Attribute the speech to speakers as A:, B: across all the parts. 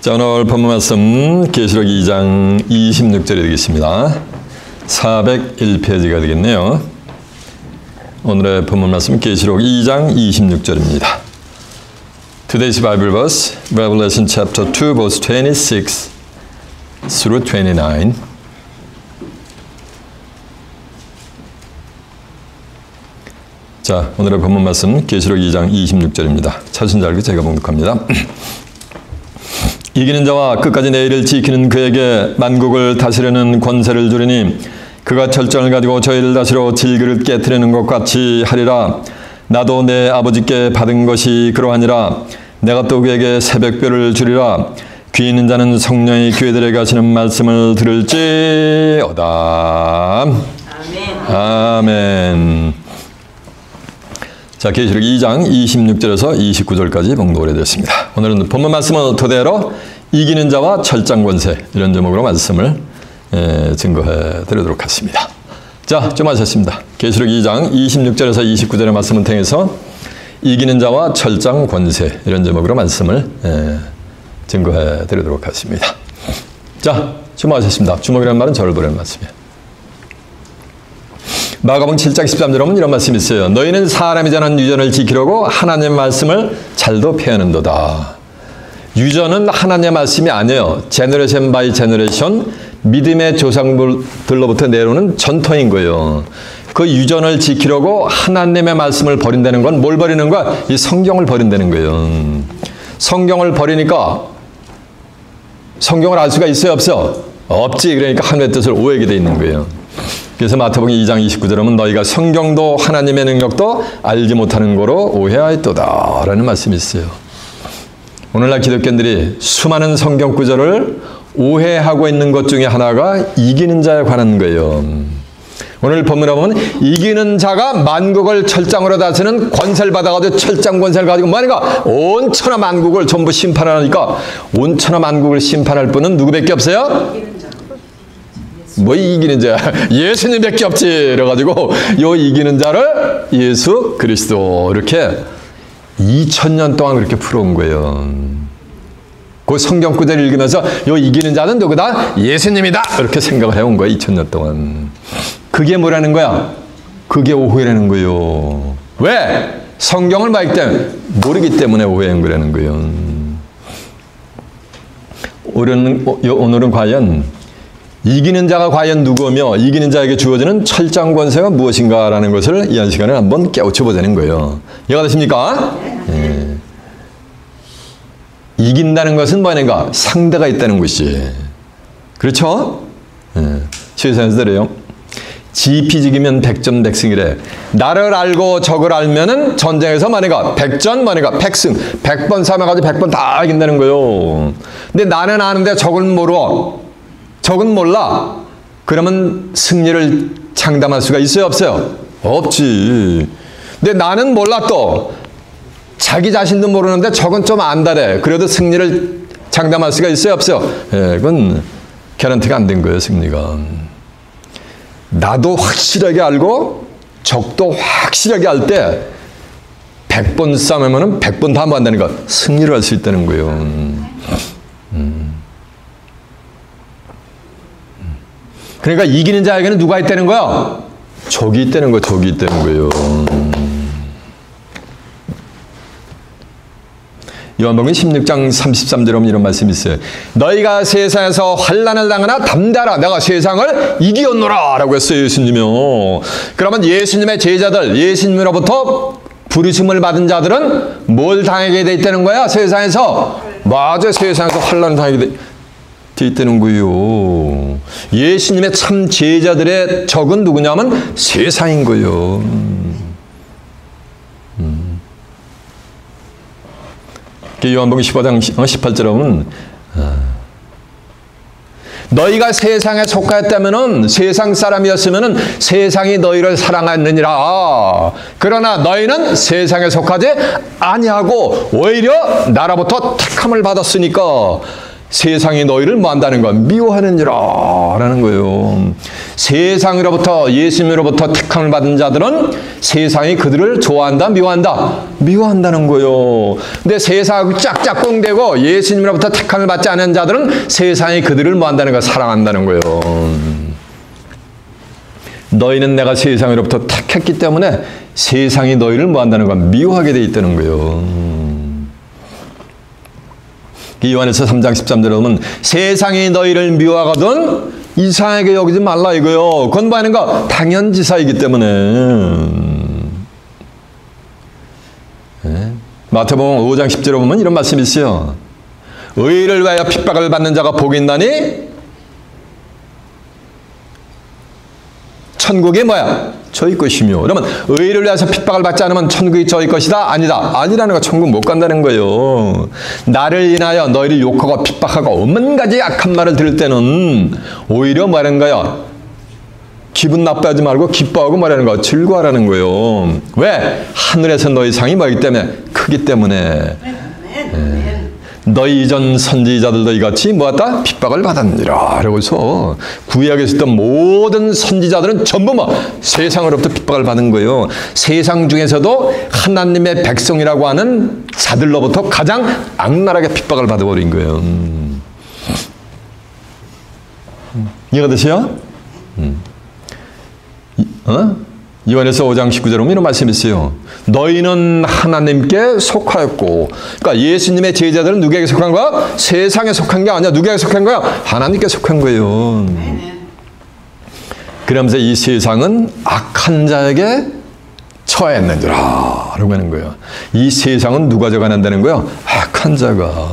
A: 자, 오늘 본문 말씀 계시록 2장 26절이 되겠습니다. 401페이지가 되겠네요. 오늘의 본문 말씀 계시록 2장 26절입니다. Today's Bible verse, Revelation chapter 2, verse 26 through 29. 자, 오늘의 본문 말씀 계시록 2장 26절입니다. 찾으신 줄 알고 제가 봉독합니다. 이기는 자와 끝까지 내 일을 지키는 그에게 만국을 다스리는 권세를 주리니 그가 철장을 가지고 저희를 다스려 질그릇 깨트리는 것 같이 하리라. 나도 내 아버지께 받은 것이 그러하니라. 내가 또 그에게 새벽별을 주리라. 귀 있는 자는 성령이 교회들에게 하시는 말씀을 들을지어다. 아멘. 아멘. 자, 계시록 2장 26절에서 29절까지 봉독을 해드렸습니다. 오늘은 본문 말씀은 토대로 이기는 자와 철장 권세, 이런 제목으로 말씀을 증거해 드리도록 하겠습니다. 자, 좀 하셨습니다. 계시록 2장 26절에서 29절의 말씀을 통해서 이기는 자와 철장 권세, 이런 제목으로 말씀을 증거해 드리도록 하겠습니다. 자, 주목하셨습니다. 주목이라는 말은 저를 보라는 말씀이에요. 마가복음 7장 13절에 보면 이런 말씀이 있어요. 너희는 사람이 전한 유전을 지키려고 하나님의 말씀을 잘도 폐하는도다. 유전은 하나님의 말씀이 아니에요. 제너레이션 바이 제너레이션, 믿음의 조상들로부터 내려오는 전통인 거예요. 그 유전을 지키려고 하나님의 말씀을 버린다는 건 뭘 버리는 거야? 이 성경을 버린다는 거예요. 성경을 버리니까 성경을 알 수가 있어요, 없어? 없지. 그러니까 하나님의 뜻을 오해하게 돼 있는 거예요. 그래서 마태복음 2장 29절에 보면 너희가 성경도 하나님의 능력도 알지 못하는 거로 오해하였도다 라는 말씀이 있어요. 오늘날 기독교인들이 수많은 성경 구절을 오해하고 있는 것 중에 하나가 이기는 자에 관한 거예요. 오늘 본문에 보면 이기는 자가 만국을 철장으로 다스리는 권세를 받아가지고 철장 권세를 가지고 뭐하니까 온 천하 만국을 전부 심판하니까 온 천하 만국을 심판할 분은 누구밖에 없어요? 뭐 이기는 자? 예수님밖에 없지. 그래가지고 요 이기는 자를 예수 그리스도 이렇게 2000년 동안 그렇게 풀어온 거예요. 그 성경 구절을 읽으면서 요 이기는 자는 누구다? 예수님이다. 이렇게 생각을 해온 거예요. 2000년 동안. 그게 뭐라는 거야? 그게 오해라는 거예요. 왜? 성경을 모르기 때문에 오해한 거라는 거예요. 오늘은 과연 이기는 자가 과연 누구며 이기는 자에게 주어지는 철장 권세가 무엇인가라는 것을 이한 시간에 한번 깨우쳐 보자는 거예요. 이해가 되십니까? 예. 이긴다는 것은 뭐냐가 상대가 있다는 것이. 그렇죠? 예. 시에서는 그래요. 지피지기면 백전 백승이래. 나를 알고 적을 알면은 전쟁에서 만약에 백전 만약에 백승 100번 싸움해가지고 100번 다 이긴다는 거예요. 근데 나는 아는데 적을 모르고 적은 몰라. 그러면 승리를 장담할 수가 있어요, 없어요? 없지. 근데 나는 몰라 또. 자기 자신도 모르는데 적은 좀 안다래. 그래도 승리를 장담할 수가 있어요, 없어요? 예, 그건 개런티가 안 된 거예요, 승리가. 나도 확실하게 알고 적도 확실하게 알 때 100번 싸우면은 100번 다 한다는 거. 승리를 할 수 있다는 거예요. 그러니까 이기는 자에게는 누가 있다는 거야? 적이 있다는 거야. 적이 있다는 거예요. 요한복음 16장 33절에 보면 이런 말씀이 있어요. 너희가 세상에서 환난을 당하나 담대하라. 내가 세상을 이기었노라 라고 했어요. 예수님이요. 그러면 예수님의 제자들, 예수님으로부터 부르심을 받은 자들은 뭘 당하게 돼 있다는 거야? 세상에서. 맞아. 세상에서 환난을 당하게 돼 있다는 거예요. 예수님의 참 제자들의 적은 누구냐면 세상인 거예요. 요한복음 15장 18절에 보면 너희가 세상에 속하였다면은 세상 사람이었으면은 세상이 너희를 사랑하느니라. 그러나 너희는 세상에 속하지 아니하고 오히려 나로부터 택함을 받았으니까 세상이 너희를 뭐 한다는 건 미워하느니라 라는 거예요. 세상으로부터 예수님으로부터 택함을 받은 자들은 세상이 그들을 좋아한다, 미워한다? 미워한다는 거요. 근데 세상하고 짝짝꿍대고 예수님으로부터 택함을 받지 않은 자들은 세상이 그들을 뭐한다는 거? 사랑한다는 거요. 너희는 내가 세상으로부터 택했기 때문에 세상이 너희를 뭐한다는 거? 미워하게 돼 있다는 거요. 요한에서 3장 13절에 보면 세상이 너희를 미워하거든 이상하게 여기지 말라 이거요. 그건 뭐 하는 거? 당연지사이기 때문에. 네. 마태복음 5장 10절에 보면 이런 말씀이 있어요. 의를 위하여 핍박을 받는 자가 복이 있나니 천국이 뭐야? 저희 것이며. 그러면 의를 위해서 핍박을 받지 않으면 천국이 저희 것이다? 아니다. 아니라는 거. 천국 못 간다는 거예요. 나를 인하여 너희를 욕하고 핍박하고 오만 가지 악한 말을 들을 때는 오히려 뭐라는 거야? 기분 나빠하지 말고 기뻐하고 뭐라는 거야? 즐거워하라는 거예요. 왜? 하늘에서 너희 상이 뭐이기 때문에? 크기 때문에. 너희 이전 선지자들도 이같이 뭐였다? 핍박을 받았느니라. 그러고서 구약에 있었던 모든 선지자들은 전부 뭐 세상으로부터 핍박을 받은 거예요. 세상 중에서도 하나님의 백성이라고 하는 자들로부터 가장 악랄하게 핍박을 받아버린 거예요. 이해가 되세요? 요한에서 5장 19절에 보면 이런 말씀이 있어요. 너희는 하나님께 속하였고, 그러니까 예수님의 제자들은 누구에게 속한 거야? 세상에 속한 게 아니야. 누구에게 속한 거야? 하나님께 속한 거예요. 그러면서 이 세상은 악한 자에게 처했는지라 라고 하는 거예요. 이 세상은 누가 저간한다는 거예요? 악한 자가.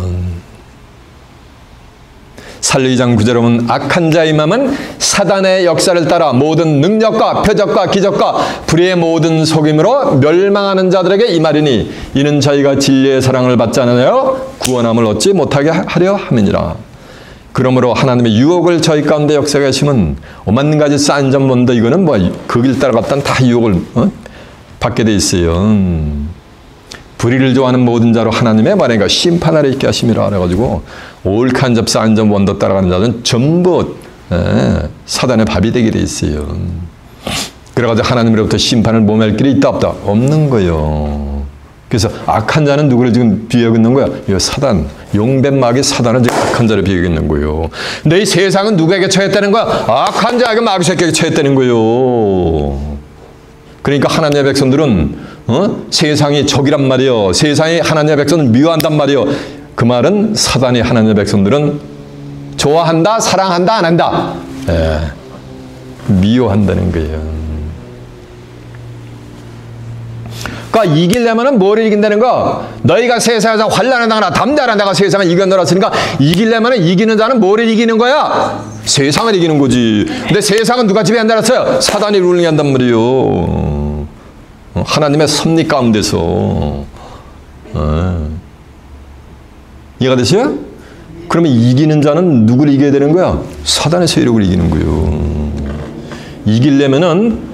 A: 살리 2장 9절에 보면 악한 자의 맘은 사단의 역사를 따라 모든 능력과 표적과 기적과 불의의 모든 속임으로 멸망하는 자들에게 이 말이니 이는 저희가 진리의 사랑을 받지 않으여 구원함을 얻지 못하게 하려 함이니라. 그러므로 하나님의 유혹을 저희 가운데 역사하게 하시면 오만 가지 쌓인 점본도 이거는 뭐 그 길 따라갔다는 다 유혹을 받게 돼 있어요. 불의를 좋아하는 모든 자로 하나님의 말하니까 심판 아래 있게 하심이라 그래가지고 올칸 접 쌓인 점 원도 따라가는 자는 전부 사단의 밥이 되게 돼 있어요. 그래가지고 하나님으로부터 심판을 모면할 길이 있다 없다? 없는 거예요. 그래서 악한 자는 누구를 지금 비유하고 있는 거야? 이 사단, 용뱀마귀 사단은 지금 악한 자를 비유하고 있는 거예요. 근데 이 세상은 누구에게 처했다는 거야? 악한 자에게 마귀 새끼에게 처했다는 거예요. 그러니까 하나님의 백성들은 세상이 적이란 말이요. 세상이 하나님의 백성을 미워한단 말이요. 그 말은 사단이 하나님의 백성들은 좋아한다, 사랑한다, 안 한다? 미워한다는 거예요. 그러니까 이기려면 뭐를 이긴다는 거? 너희가 세상에서 환난을 당하나 담대하라 내가 세상을 이겨내라 했으니까 이기려면 이기는 자는 뭐를 이기는 거야? 세상을 이기는 거지. 근데 세상은 누가 지배한다 했어요? 사단이 룰링한단 말이요. 하나님의 섭리 가운데서. 이해가 되세요? 그러면 이기는 자는 누구를 이겨야 되는 거야? 사단의 세력을 이기는 거예요. 이기려면은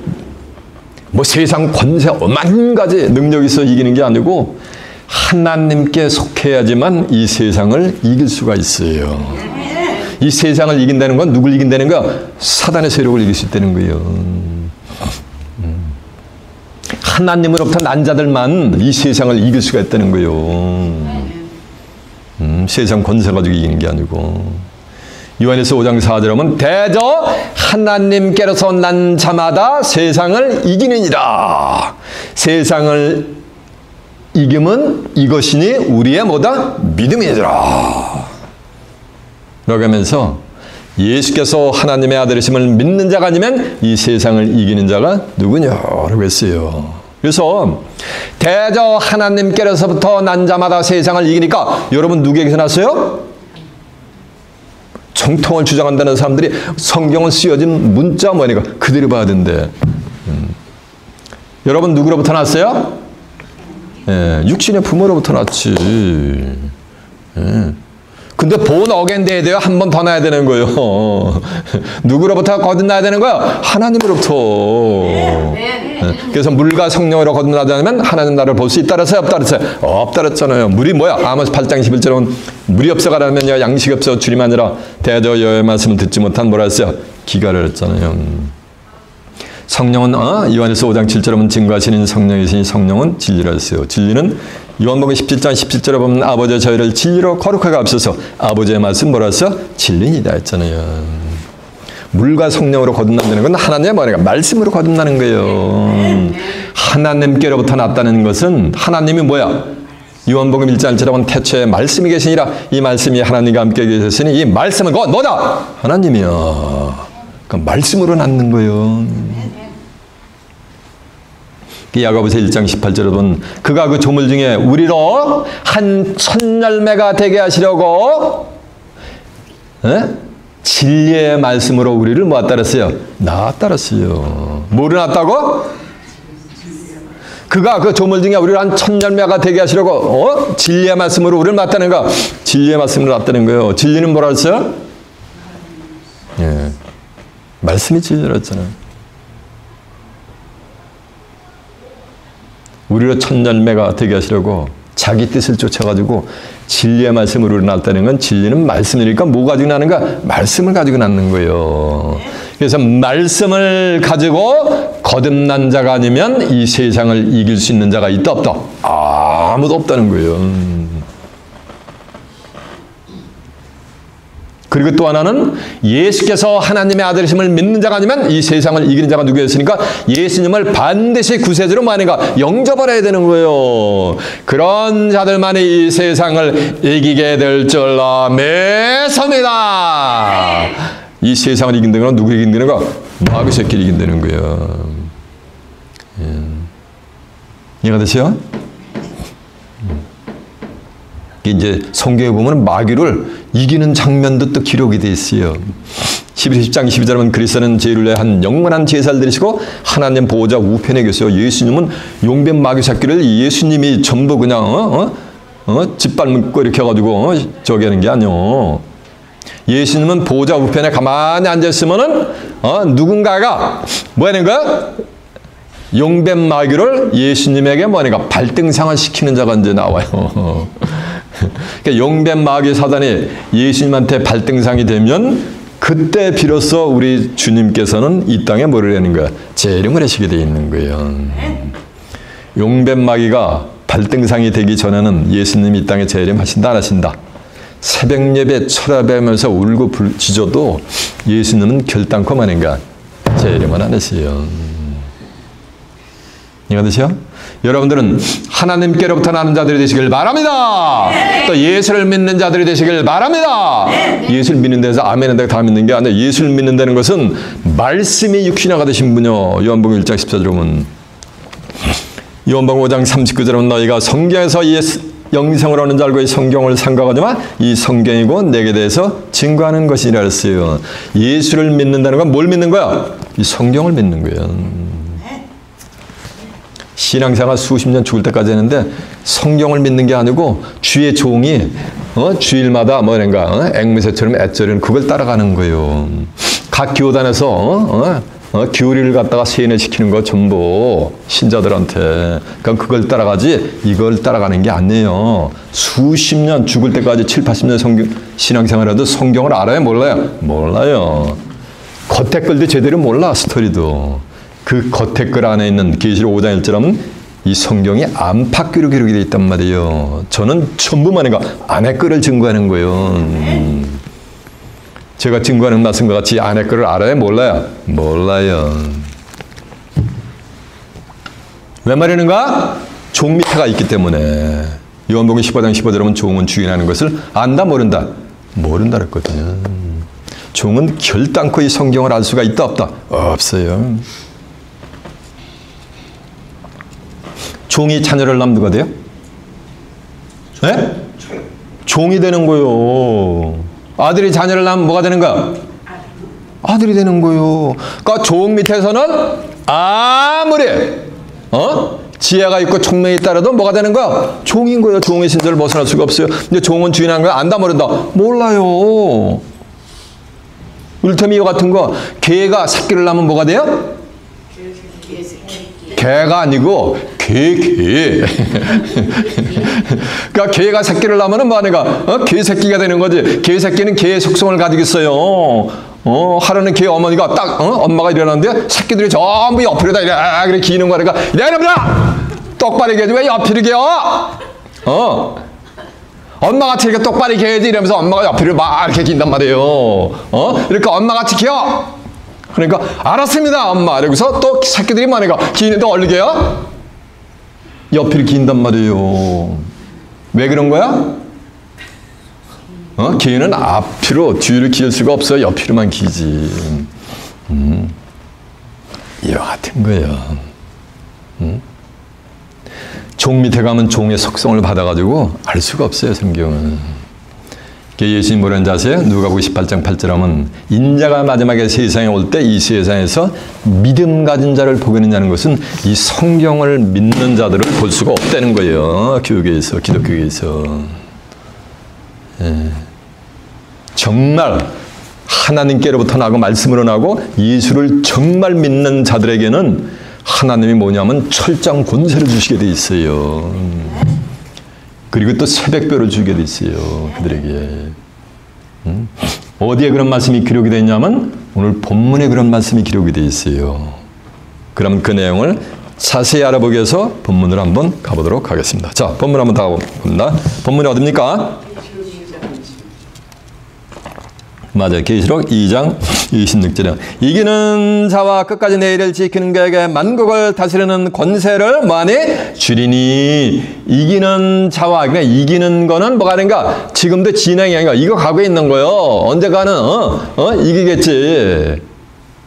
A: 뭐 세상 권세 오만 가지 능력이 있어 이기는 게 아니고 하나님께 속해야지만 이 세상을 이길 수가 있어요. 이 세상을 이긴다는 건 누굴 이긴다는 거야? 사단의 세력을 이길 수 있다는 거예요. 하나님으로부터 난 자들만 이 세상을 이길 수가 있다는 거예요. 세상 권세 가지고 이기는 게 아니고. 요한에서 5장 4절에 보면 대저 하나님께로서 난 자마다 세상을 이기느니라. 세상을 이기면 이것이니 우리의 뭐다? 믿음이니라. 라고 하면서 예수께서 하나님의 아들이심을 믿는 자가 아니면 이 세상을 이기는 자가 누구냐라고 했어요. 그래서 대저 하나님께로서부터 난 자마다 세상을 이기니까 여러분 누구에게서 났어요? 정통을 주장한다는 사람들이 성경을 쓰여진 문자 뭐니까 그대로 봐야 된대. 여러분 누구로부터 났어요? 육신의 부모로부터 났지. 근데 본 어겐데에 대해 한 번 더 나야 되는 거예요. 누구로부터 거듭나야 되는 거야? 하나님으로부터. 그래서 물과 성령으로 거듭나지 않으면 하나님 나라를 볼 수 있다 그랬어요? 없다 그랬어요? 없다 그랬잖아요. 물이 뭐야? 아모스 8장 11절은 물이 없어가라면요 양식이 없어 주님 아니라 대저 여호와의 말씀을 듣지 못한 뭐라 했어요? 기가를 했잖아요. 성령은 요한일서 5장 7절에 보면 증거하시는 성령이시니 성령은 진리라 했어요. 진리는 요한복음 17장 17절에 보면 아버지 저희를 진리로 거룩하게 앞서서 아버지의 말씀 뭐라 했어? 진리이다 했잖아요. 물과 성령으로 거듭난다는 건 하나님의 뭐니까 말씀으로 거듭나는 거예요. 하나님께로부터 났다는 것은 하나님이 뭐야? 요한복음 1장 1절에 보면 태초에 말씀이 계시니라 이 말씀이 하나님과 함께 계셨으니 이 말씀은 곧 뭐다? 하나님이야. 그러니까 말씀으로 낳는 거예요. 야고보서 1장 18절에 보면 그가 그 조물 중에 우리로 한 천열매가 되게 하시려고 진리의 말씀으로 우리를 뭐 따랐어요? 낳았다랬어요. 뭐를 낳았다고? 그가 그 조물 중에 우리를 한 천열매가 되게 하시려고 진리의 말씀으로 우리를 낳았다는 거. 진리의 말씀으로 낳았다는 거예요. 진리는 뭐라 했어요? 예, 말씀이 진리라 했잖아요. 우리로 천열매가 되게 하시려고 자기 뜻을 쫓아가지고 진리의 말씀으로 낳았다는 건 진리는 말씀이니까 뭐 가지고 낳는가? 말씀을 가지고 낳는 거예요. 그래서 말씀을 가지고 거듭난 자가 아니면 이 세상을 이길 수 있는 자가 있다 없다? 아무도 없다는 거예요. 그리고 또 하나는 예수께서 하나님의 아들이심을 믿는 자가 아니면 이 세상을 이기는 자가 누구였으니까 예수님을 반드시 구세주로 만인가 영접을 되는 거예요. 그런 자들만이 이 세상을 이기게 될 줄 믿습니다. 이 세상을 이긴다는 건 누구 이긴다는 거? 마귀 새끼를 이긴다는 거예요. 이해가 되세요? 이제 성경에 보면 마귀를 이기는 장면도 또 기록이 되어 있어요. 10장 12절에 보면 그리스도는 죄를 위해 한 영원한 제사를 드리시고 하나님 보호자 우편에 계세요. 예수님은 용변 마귀 새끼를 예수님이 전부 그냥 짓밟고 이렇게 해가지고 저기 하는 게 아니요. 예수님은 보호자 우편에 가만히 앉아있으면은 누군가가 뭐 하는 거야? 용변 마귀를 예수님에게 뭐니까 발등상을 시키는 자가 이제 나와요. 그러니까 용변 마귀 사단이 예수님한테 발등상이 되면 그때 비로소 우리 주님께서는 이 땅에 뭐를 하는 거야? 재림을 하시게 되어 있는 거예요. 용변 마귀가 발등상이 되기 전에는 예수님이 이 땅에 재림하신다 안 하신다? 새벽 예배 철야배하면서 울고 짖어도 예수님은 결단코 말인가? 재림은 안 하세요. 이해가 되세요? 여러분들은 하나님께로부터 나는 자들이 되시길 바랍니다. 또 예수를 믿는 자들이 되시길 바랍니다. 예수를 믿는 데서 아멘한다고 다 믿는 게 아니라 예수를 믿는다는 것은 말씀이 육신화가 되신 분이요. 요한복음 1장 14절에 보면 요한복음 5장 39절에 보면 너희가 성경에서 영생을 얻는 자 알고 이 성경을 삼가가지만 이 성경이고 내게 대해서 증거하는 것이라 했어요. 예수를 믿는다는 건 뭘 믿는 거야? 이 성경을 믿는 거예요. 신앙생활 수십 년 죽을 때까지 했는데 성경을 믿는 게 아니고 주의 종이 주일마다 뭐랄까 앵무새처럼 애절은 그걸 따라가는 거예요. 각 교단에서 교리를 갖다가 세뇌시키는 거 전부 신자들한테 그러니까 그걸 따라가지 이걸 따라가는 게 아니에요. 수십 년 죽을 때까지 7, 80년 신앙생활해도 성경을 알아요? 몰라요? 몰라요. 겉에 글도 제대로 몰라 스토리도. 그 겉에 글 안에 있는 계시록 5장 1절 하면 이 성경이 안팎으로 기록이 되어 있단 말이에요. 저는 전부만 안에 글을 증거하는 거예요. 제가 증거하는 말씀과 같이 안에 글을 알아요? 몰라요? 몰라요. 왜 말하는가? 종 밑에가 있기 때문에. 요한복음 15장 15절에 보면 종은 주인하는 것을 안다 모른다? 모른다 그랬거든요. 종은 결단코 이 성경을 알 수가 있다 없다? 없어요. 종이 자녀를 낳으면 누가 돼요? 네? 종이 되는 거예요. 아들이 자녀를 낳으면 뭐가 되는 거야? 아들이 되는 거예요. 그러니까 종 밑에서는 아무리 지혜가 있고 총명이 있다라도 뭐가 되는 거야? 종인 거예요. 종의 신세를 벗어날 수가 없어요. 근데 종은 주인하는 걸 안다 모른다? 몰라요. 울타미와 같은 거 개가 새끼를 낳으면 뭐가 돼요? 개가 아니고 개. 그러니까 개가 새끼를 낳으면 뭐 하는가? 개 새끼가 되는 거지. 개 새끼는 개의 속성을 가지고 있어요. 하라는 걔 어머니가 딱, 엄마가 일어났는데 새끼들이 전부 옆으로다 이렇게 기는 거니까, 야, 이놈들아! 똑바로 해야지. 왜 옆으로 기어? 엄마같이 이렇게 똑바로 기어야지. 이러면서 엄마가 옆으로 막 이렇게 긴단 말이에요. 이렇게 엄마같이 기어! 그러니까, 알았습니다, 엄마. 이러고서 또 새끼들이 많으니까, 기는데 얼른 기어? 옆으로 긴단 말이에요. 왜 그런 거야? 기는 앞으로, 뒤로 기을 수가 없어요. 옆으로만 기지. 이와 같은 거예요. 종 밑에 가면 종의 속성을 받아가지고 알 수가 없어요, 성경은. 예수님 뭐라는지 아세요? 누가복음 18장 8절 하면 인자가 마지막에 세상에 올 때 이 세상에서 믿음 가진 자를 보겠느냐는 것은 이 성경을 믿는 자들을 볼 수가 없다는 거예요. 교회에서, 기독교에서. 정말 하나님께로부터 나고 말씀으로 나고 예수를 정말 믿는 자들에게는 하나님이 뭐냐면 철저한 권세를 주시게 돼 있어요. 그리고 또 새벽별을 주게 돼 있어요. 그들에게. 어디에 그런 말씀이 기록이 되어 있냐면 오늘 본문에 그런 말씀이 기록이 되어 있어요. 그럼 그 내용을 자세히 알아보기 위해서 본문으로 한번 가보도록 하겠습니다. 자, 본문 한번 다 봅니다. 본문이 어딥니까? 맞아요. 계시록 2장 26절에 이기는 자와 끝까지 내 일을 지키는 그에게 만국을 다스리는 권세를 뭐하니? 주리니. 이기는 자와, 그러니까 이기는 거는 뭐가 되는가? 지금도 진행이 아니라 이거 가고 있는 거예요. 언젠가는 이기겠지.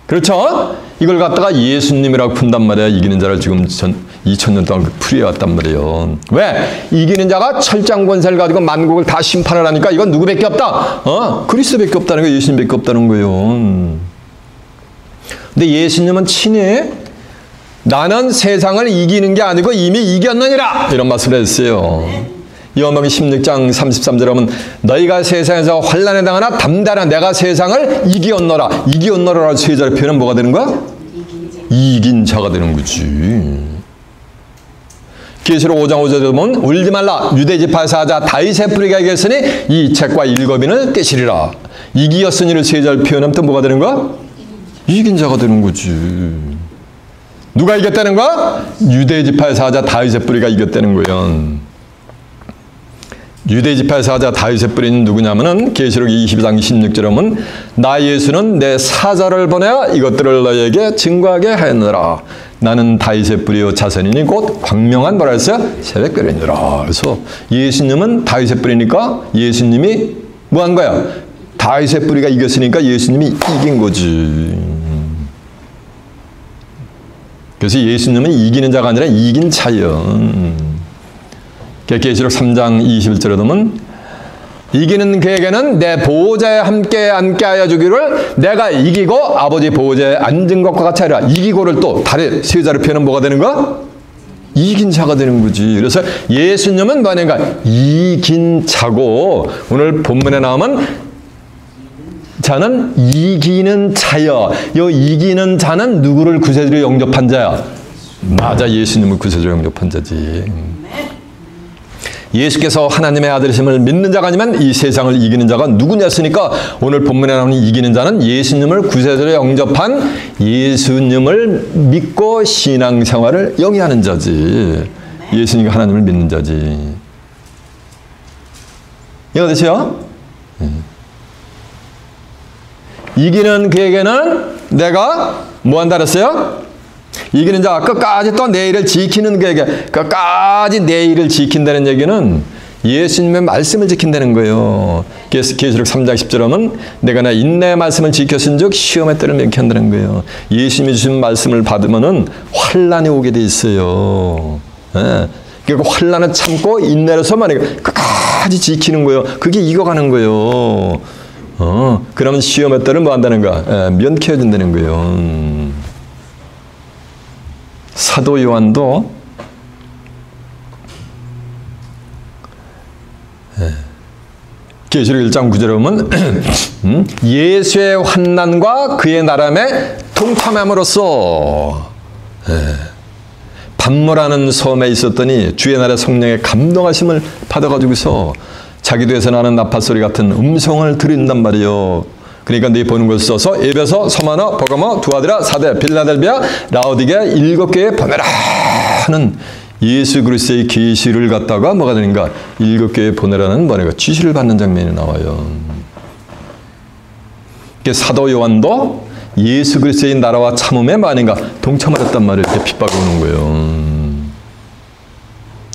A: 그렇죠? 이걸 갖다가 예수님이라고 푼단 말이야. 이기는 자를 지금 2000년 동안 풀이해왔단 말이에요. 왜? 이기는 자가 철장 권세를 가지고 만국을 다 심판을 하니까 이건 누구밖에 없다? 그리스도밖에 없다는 거예요. 예수님밖에 없다는 거예요. 근데 예수님은 친히 나는 세상을 이기는 게 아니고 이미 이겼느니라 이런 말씀을 했어요. 요한복음 16장 33절 하면 너희가 세상에서 환난에 당하나 담대하라 내가 세상을 이기었노라. 이기었노라라는 세 자의 표현은 뭐가 되는 거야? 이긴 자가 되는 거지. 계시록 5장 5절에 보면 울지 말라 유대 지파 사자 다윗의 뿌리가 이겼으니 이 책과 일곱인을 떼시리라. 이기었으니를 세 자를 표현하면 또 뭐가 되는 거야? 이긴 자가 되는 거지. 누가 이겼다는 거야? 유대 지파의 사자 다윗의 뿌리가 이겼다는 거예요. 유대 지파의 사자 다윗의 뿌리는 누구냐면은 계시록 22장 16절에 보면 나 예수는 내 사자를 보내어 이것들을 너희에게 증거하게 하였느라. 나는 다윗의 뿌리요 자손이니 곧 광명한 뭐라 했어요? 새벽별이니라. 그래서 예수님은 다윗의 뿌리니까 예수님이 뭐 한 거야? 다윗의 뿌리가 이겼으니까 예수님이 이긴 거지. 그래서 예수님은 이기는 자가 아니라 이긴 자예요. 계시록 3장 21절에 보면 이기는 그에게는 내 보호자에 함께 앉게 하여 주기를 내가 이기고 아버지 보호자에 앉은 것과 같이 하리라. 이기고를 또 다른 세 자를 표현은 뭐가 되는 거야? 이긴 자가 되는 거지. 그래서 예수님은 뭐냐니까 이긴 자고 오늘 본문에 나오면 자는 이기는 자여. 이 이기는 자는 누구를 구세주로 영접한 자야? 맞아, 예수님을 구세주로 영접한 자지. 예수께서 하나님의 아들이심을 믿는 자가 아니면 이 세상을 이기는 자가 누구냐 했으니까 오늘 본문에 나오는 이기는 자는 예수님을 구세주로 영접한 예수님을 믿고 신앙생활을 영위하는 자지. 예수님이 하나님을 믿는 자지. 이거 되세요? 이기는 그에게는 내가 뭐 한다 그랬어요? 이기는 자가 끝까지 또 내 일을 지키는 그에게 끝까지 내 일을 지킨다는 얘기는 예수님의 말씀을 지킨다는 거예요. 계시록 3장 10절 하면 내가 나 인내의 말씀을 지켰은 즉 시험의 때를 명쾌한다는 거예요. 예수님이 주신 말씀을 받으면은 환난이 오게 돼 있어요. 예. 그러니까 환난을 참고 인내로서 만약에 끝까지 지키는 거예요. 그게 이겨가는 거예요. 그러면 시험의 때를 뭐 한다는 거야? 예, 면케해준다는 거예요. 사도 요한도 계시록 1장 9절에 보면 예수의 환난과 그의 나람에 동참함으로써 반모라는 섬에 있었더니 주의 날에 성령의 감동하심을 받아가지고서 자기도 에서 나는 나팔소리 같은 음성을 들은단 말이에요. 그러니까 네 보는 것을 써서 에베소, 소마노, 버가모, 두아디라, 사데, 빌라델비아, 라오디게아 7교회에 보내라 하는 예수 그리스도의 계시를 갖다가 뭐가 되는가? 7교회에 보내라는 뭐냐가 지시를 받는 장면이 나와요. 사도 요한도 예수 그리스도의 나라와 참음에 많은가 동참하였단 말이에요. 이렇게 핍박을 오는 거예요.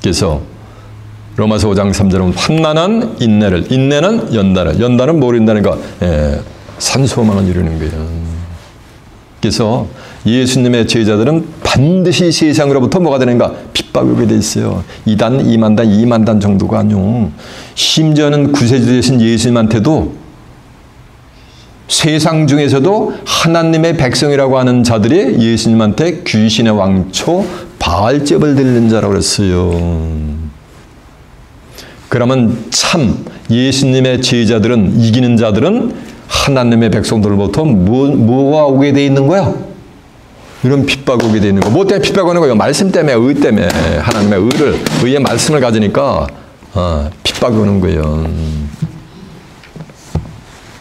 A: 그래서 로마서 5장 3절은 환난은 인내를, 인내는 연단을, 연단은 뭘 이룬다는가? 산소망을 이루는 거예요. 그래서 예수님의 제자들은 반드시 세상으로부터 뭐가 되는가? 핍박을 오게 돼 있어요. 2단, 2만단, 2만단 정도가 아니요. 심지어는 구세주 되신 예수님한테도 세상 중에서도 하나님의 백성이라고 하는 자들이 예수님한테 귀신의 왕초 바알잽을 들린 자라고 그랬어요. 그러면 참 예수님의 제자들은, 이기는 자들은 하나님의 백성들로부터 뭐가 오게 돼 있는 거야? 이런 핍박이 오게 돼 있는 거. 뭐 때문에 핍박이 오는 거예요? 말씀 때문에, 의 때문에. 하나님의 의의 말씀을 가지니까 핍박이 오는 거예요.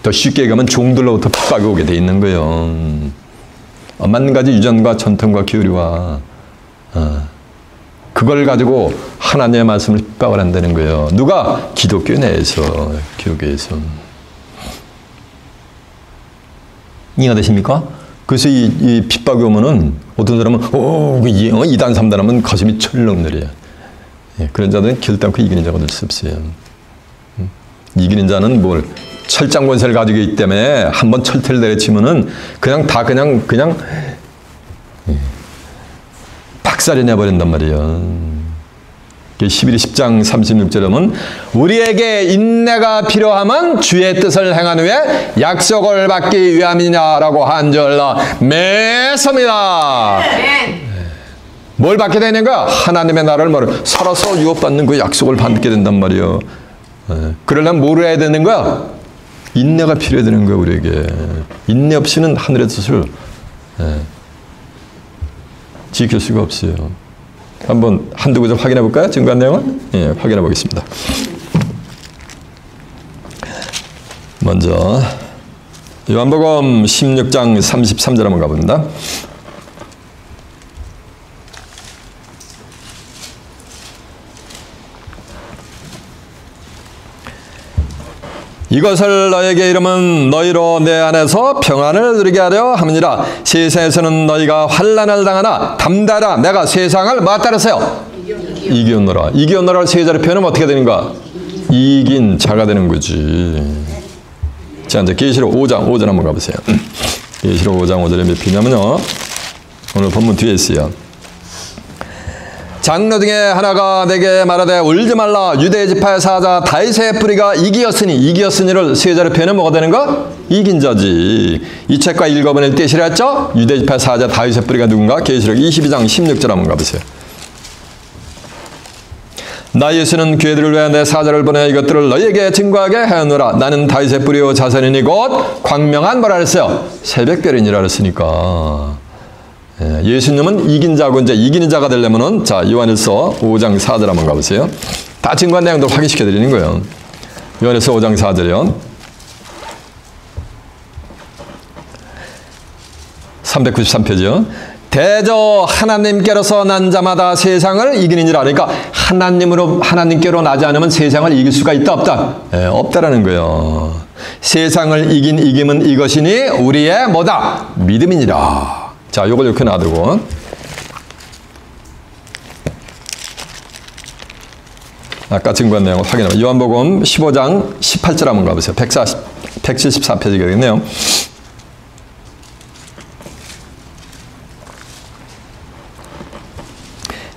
A: 더 쉽게 얘기하면 종들로부터 핍박이 오게 돼 있는 거예요. 만 가지 유전과 전통과 교리와 그걸 가지고 하나님의 말씀을 핍박을 한다는 거예요. 누가? 기독교 내에서, 교계에서. 이해가 되십니까? 그래서 이 핍박이 오면은 어떤 사람은 이단 3단 하면 가슴이 철렁 내려요. 그런 자들은 결단코 이기는 자가 될 수 없어요. 이기는 자는 뭘? 철장 권세를 가지고 있기 때문에 한번 철퇴를 내려치면은 그냥 박살이 내버린단 말이에요. 11기 10장 36절에 보면 우리에게 인내가 필요하면 주의 뜻을 행한 후에 약속을 받기 위함이냐라고 한절라 매섭니다. 뭘 받게 되는 거야? 하나님의 나라를 살아서 유업받는 그 약속을 받게 된단 말이에요. 그러려면 뭘 해야 되는 거야? 인내가 필요해야 되는 거야, 우리에게. 인내 없이는 하늘의 뜻을 지킬 수가 없어요. 한번 한두 구절 확인해 볼까요? 증거한 내용은? 확인해 보겠습니다. 먼저 요한복음 16장 33절 한번 가봅니다. 이것을 너에게 이름은 너희로 내 안에서 평안을 누리게 하려 함이니라. 세상에서는 너희가 환난을 당하나 담대하라. 내가 세상을 뭐 따르세요? 이기었노라. 이기었노라를 세 자리 표현하면 어떻게 되는가? 이긴 자가 되는 거지. 자, 이제 계시록 5장 한번 가보세요. 계시록 5장 5절에 몇 표냐면요. 오늘 본문 뒤에 있어요. 장로 중에 하나가 내게 말하되 울지 말라. 유대 지파의 사자 다윗의 뿌리가 이기었으니를 세 자리 표현은 뭐가 되는가? 이긴 자지. 이 책과 읽어보낼 뜻이라 했죠? 유대 지파의 사자 다윗의 뿌리가 누군가? 계시록 22장 16절 한번 가보세요. 나 예수는 교회들을 위해 내 사자를 보내 이것들을 너희에게 증거하게 하였노라. 나는 다윗의 뿌리요 자손이니 곧 광명한 뭐라 그랬어요? 새벽별이니라 그랬으니까. 예수님은 이긴 자고 이제 이기는 자가 되려면은 자 요한일서 5장 4절 한번 가보세요. 다 증거한 내용들 확인시켜 드리는 거예요. 요한일서 5장 4절이요. 393페이지요. 대저 하나님께로서 난 자마다 세상을 이기는지라. 그러니까 하나님께로 나지 않으면 세상을 이길 수가 있다 없다? 없다라는 거예요. 세상을 이김은 이것이니 우리의 뭐다? 믿음이니라. 자, 요걸 이렇게 놔두고 아까 증거한 내용을 확인하면 요한복음 15장 18절 한번 가보세요. 174페이지겠네요.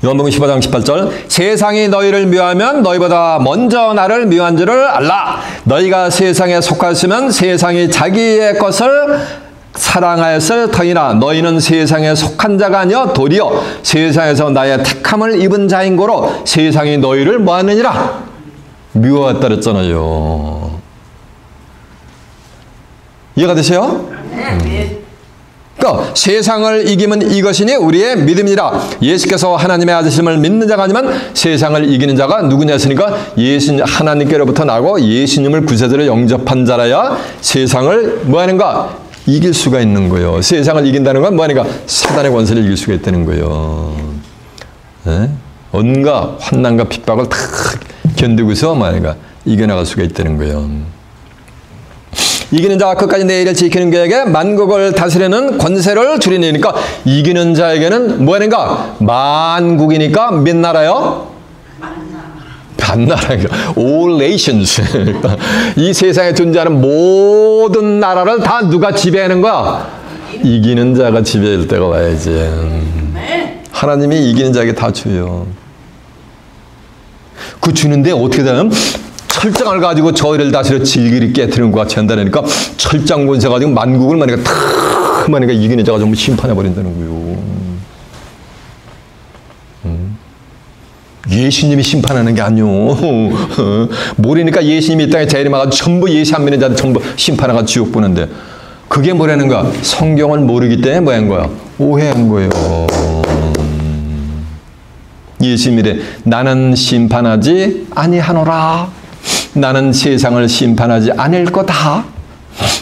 A: 요한복음 15장 18절 세상이 너희를 미워하면 너희보다 먼저 나를 미워한 줄을 알라. 너희가 세상에 속하였으면 세상이 자기의 것을 사랑하였을 터이나 너희는 세상에 속한 자가 아니여 도리어 세상에서 나의 택함을 입은 자인 고로 세상이 너희를 뭐하느니라? 미워했다 그랬잖아요. 이해가 되세요? 그러니까 세상을 이기면 이것이니 우리의 믿음이라. 예수께서 하나님의 아들심을 믿는 자가 아니면 세상을 이기는 자가 누구냐 했으니까 예수님 하나님께로부터 나고 예수님을 구세주로 영접한 자라야 세상을 뭐하는가? 이길 수가 있는 거예요. 세상을 이긴다는 건 뭐하는가? 사단의 권세를 이길 수가 있다는 거예요. 네? 온갖 환난과 핍박을 다 견디고서 뭐하는가? 이겨나갈 수가 있다는 거예요. 이기는 자가 끝까지 내 일을 지키는 자에게 만국을 다스리는 권세를 주리니까 이기는 자에게는 뭐하는가? 만국이니까 몇 나라요? 반나라가 all nations. 이 세상에 존재하는 모든 나라를 다 누가 지배하는 거야? 이기는 자가 지배할 때가 와야지. 하나님이 이기는 자에게 다 줘요. 그 주는데 어떻게 되냐면 철장을 가지고 저희를 다스려 질기리 깨트리는 것 같이 한다니까 철장 권세 가지고 만국을 만약에 탁 만약에 이기는 자가 전부 심판해 버린다는 거예요. 예수님이 심판하는 게 아니오. 모르니까 예수님이 이 땅에 재림하고 전부 예수 안 믿는 자들 전부 심판하고 지옥 보는데 그게 뭐라는 거야? 성경을 모르기 때문에 뭐 한 거야? 오해한 거예요. 예수님이래 나는 심판하지 아니하노라. 나는 세상을 심판하지 않을 거다.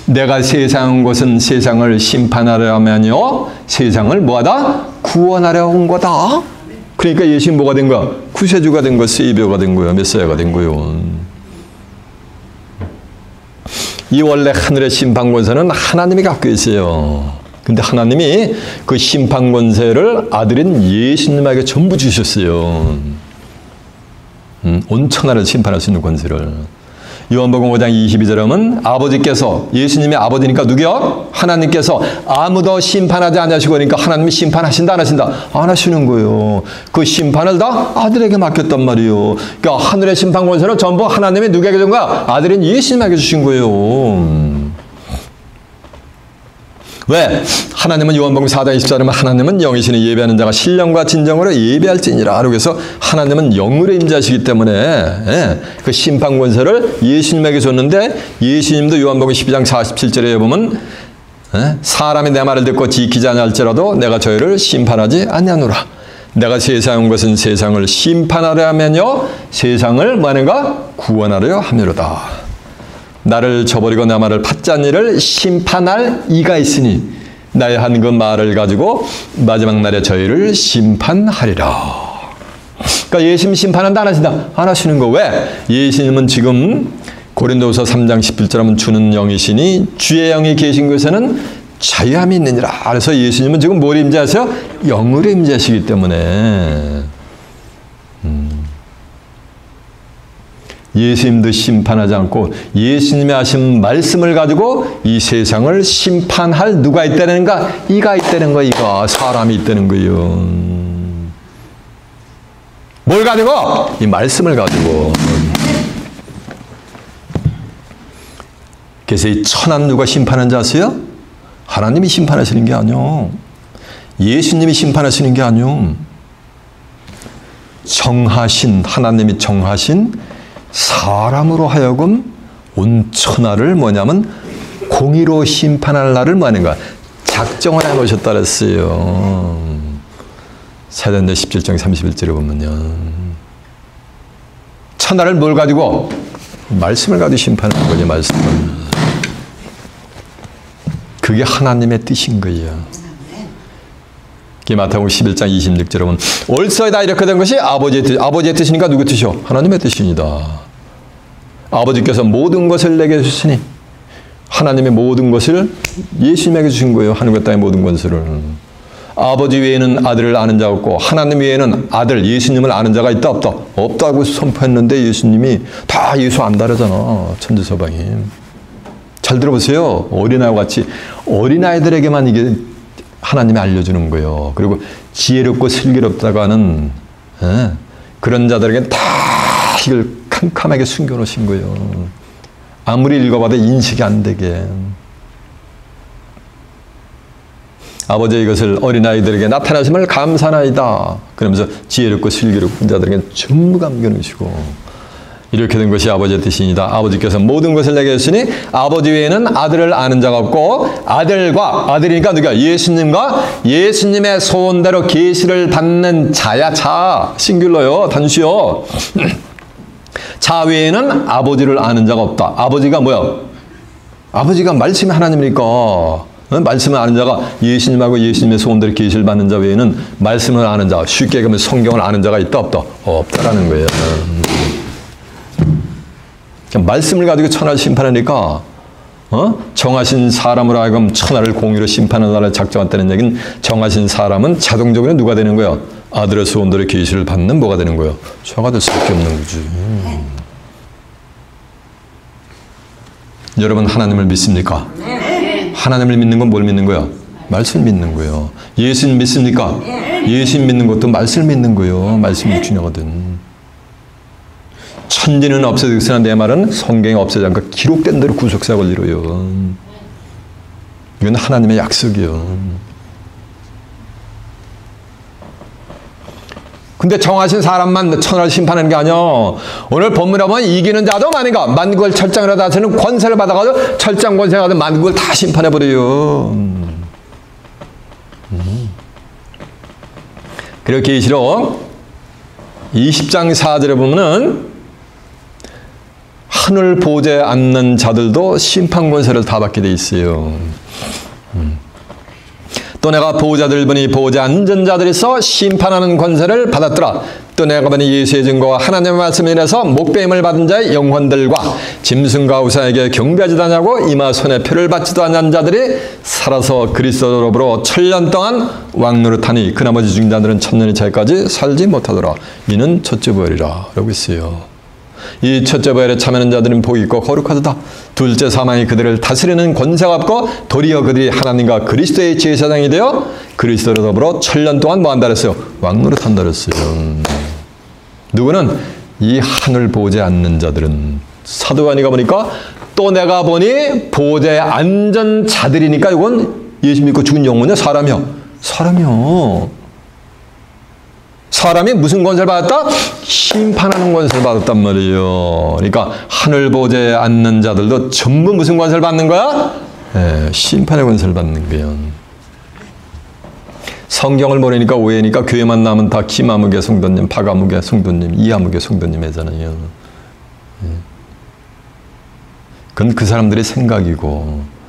A: 내가 세상 것은 세상을 심판하려 하면요 세상을 뭐하다? 구원하려 온 거다. 그러니까 예수님 뭐가 된 거야? 구세주가 된 거야. 세이비어가 된 거야. 메시아가 된 거예요. 이 원래 하늘의 심판 권세는 하나님이 갖고 있어요. 근데 하나님이 그 심판 권세를 아들인 예수님에게 전부 주셨어요. 온 천하를 심판할 수 있는 권세를. 요한복음 5장 22절에 보면 아버지께서 예수님의 아버지니까 누구요? 하나님께서 아무도 심판하지 않으시고 그러니까 하나님이 심판하신다 안 하신다? 안 하시는 거예요. 그 심판을 다 아들에게 맡겼단 말이에요. 그러니까 하늘의 심판 권세는 전부 하나님이 누구에게 준 거야? 아들인 예수님에게 주신 거예요. 왜? 하나님은 요한복음 4장 24절에 하나님은 영이시니 예배하는 자가 신령과 진정으로 예배할지니라. 그래서 하나님은 영으로 임재하시기 때문에 그 심판 권세를 예수님에게 줬는데 예수님도 요한복음 12장 47절에 보면 사람이 내 말을 듣고 지키지 아니할지라도 내가 저희를 심판하지 아니하노라. 내가 세상에 온 것은 세상을 심판하려 하면요 세상을 뭐하는가? 구원하려 함이로다. 나를 저버리고 내 말을 받지 이를 심판할 이가 있으니 나의 한 그 말을 가지고 마지막 날에 저희를 심판하리라. 그러니까 예수님 심판한다 안 하신다? 안 하시는 거. 왜? 예수님은 지금 고린도후서 3장 17절 하면 주는 영이시니 주의 영이 계신 곳에는 자유함이 있느니라. 그래서 예수님은 지금 뭘 임재하세요? 영으로 임재하시기 때문에 예수님도 심판하지 않고 예수님이 하신 말씀을 가지고 이 세상을 심판할 누가 있다는가? 이가 있다는 거. 이가 사람이 있다는 거예요. 뭘 가지고? 이 말씀을 가지고. 그래서 이 천한 누가 심판한 자 아세요? 하나님이 심판하시는 게 아니요. 예수님이 심판하시는 게 아니요. 정하신 하나님이 정하신 사람으로 하여금 온 천하를 뭐냐면 공의로 심판할 날을 뭐하는가? 작정을 해놓으셨다 그랬어요. 사도행전 17장 31절에 보면요. 천하를 뭘 가지고? 말씀을 가지고 심판하는 거죠. 말씀을. 그게 하나님의 뜻인 거예요. 마태복음 11장 26절에 보면 올서이다 이렇게 된 것이 아버지의 뜻이니까 누구 뜻이요? 하나님의 뜻입니다. 아버지께서 모든 것을 내게 주시니 하나님의 모든 것을 예수님에게 주신 거예요. 하늘과 땅의 모든 것을. 아버지 외에는 아들을 아는 자가 없고 하나님 외에는 아들 예수님을 아는 자가 있다 없다? 없다고 선포했는데 예수님이 다 예수 안다 그러잖아. 천지서방이. 잘 들어보세요. 어린아이와 같이 어린아이들에게만 이게 하나님이 알려주는 거예요. 그리고 지혜롭고 슬기롭다고 하는 그런 자들에게 다 이걸 캄캄하게 숨겨놓으신 거예요. 아무리 읽어봐도 인식이 안 되게. 아버지의 이것을 어린아이들에게 나타나심을 감사나이다. 그러면서 지혜롭고 슬기롭은 자들에게 전부 감겨놓으시고 이렇게 된 것이 아버지의 뜻이니다. 아버지께서 모든 것을 내게 주시니 아버지 외에는 아들을 아는 자가 없고 아들이니까 누가 예수님과 예수님의 소원대로 계시를 받는 자야. 자 싱귤러요. 단수요. 자 외에는 아버지를 아는 자가 없다. 아버지가 뭐야? 아버지가 말씀이 하나님이니까 말씀을 아는 자가 예수님하고 예수님의 소원대로 계시를 받는 자 외에는 말씀을 아는 자, 쉽게 얘기하면 성경을 아는 자가 있다 없다? 없다라는 거예요. 말씀을 가지고 천하를 심판하니까 정하신 사람으로 하여금 천하를 공의로 심판하는 날을 작정했다는 얘기는 정하신 사람은 자동적으로 누가 되는 거예요? 아들의 소원대로 계시를 받는 뭐가 되는 거예요? 저가 될 수밖에 없는 거지. 여러분 하나님을 믿습니까? 하나님을 믿는 건 뭘 믿는 거야? 말씀 믿는 거예요. 예수님 믿습니까? 예수님 믿는 것도 말씀 믿는 거예요. 말씀이 중요하거든. 천지는 없어졌으나 내 말은 성경에 없어지지 않고 기록된 대로 구속사를 이루어요. 이건 하나님의 약속이요. 근데 정하신 사람만 천하를 심판하는 게 아니야. 오늘 본문에 보면 이기는 자도 많은가 만국을 철장으로 다스리는 권세를 받아가지고 철장 권세가 가지고 만국을 다 심판해버려요. 그리고 계시록 20장 4절에 보면은 하늘 보좌에 앉는 자들도 심판 권세를 다 받게 돼 있어요. 또 내가 보호자들 보니 보호자 앉은 자들에서 심판하는 권세를 받았더라. 또 내가 보니 예수의 증거와 하나님의 말씀에 인해서 목배임을 받은 자의 영혼들과 짐승과 우상에게 경배하지도 않냐고 이마 손에 표를 받지도 않는 자들이 살아서 그리스도로 1000년 동안 왕노릇하니 그 나머지 죽은 자들은 1000년이 차이까지 살지 못하더라. 이는 첫째 부활이라 라고 있어요. 이 첫째 부활에 참여하는 자들은 복이 있고 거룩하도다. 둘째 사망이 그들을 다스리는 권세가 없고 도리어 그들이 하나님과 그리스도의 제사장이 되어 그리스도로 더불어 1000년 동안 뭐 한다 그랬어요? 왕노릇한다 그랬어요. 누구는? 이 하늘 보좌에 앉는 자들은. 사도 요한이가 보니까 또 내가 보니 보좌에 앉은 자들이니까 이건 예수 믿고 죽은 영혼이야? 사람이요? 사람이요. 사람이 무슨 권세를 받았다? 심판하는 권세를 받았단 말이에요. 그러니까 하늘 보좌에 앉는 자들도 전부 무슨 권세를 받는 거야? 심판의 권세를 받는 거예요. 성경을 모르니까 오해니까 교회만 나면 다 김아무개 성도님, 박아무개 성도님, 이아무개 성도님이잖아요. 그건 그 사람들의 생각이고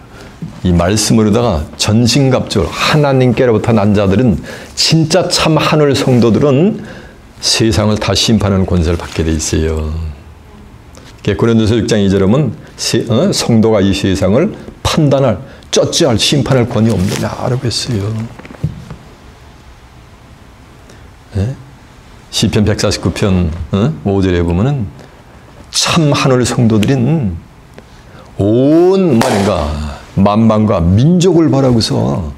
A: 이 말씀으로다가 전신갑주를 하나님께로부터 난 자들은 진짜 참 하늘 성도들은 세상을 다 심판하는 권세를 받게 돼 있어요. 고린도서 6장 2절에 보면 성도가 이 세상을 판단할, 쩌찌할, 심판할 권위 없느냐라고 했어요. 시편 149편 5절에 보면은 참 하늘 성도들인 온 말인가 만방과 민족을 바라고서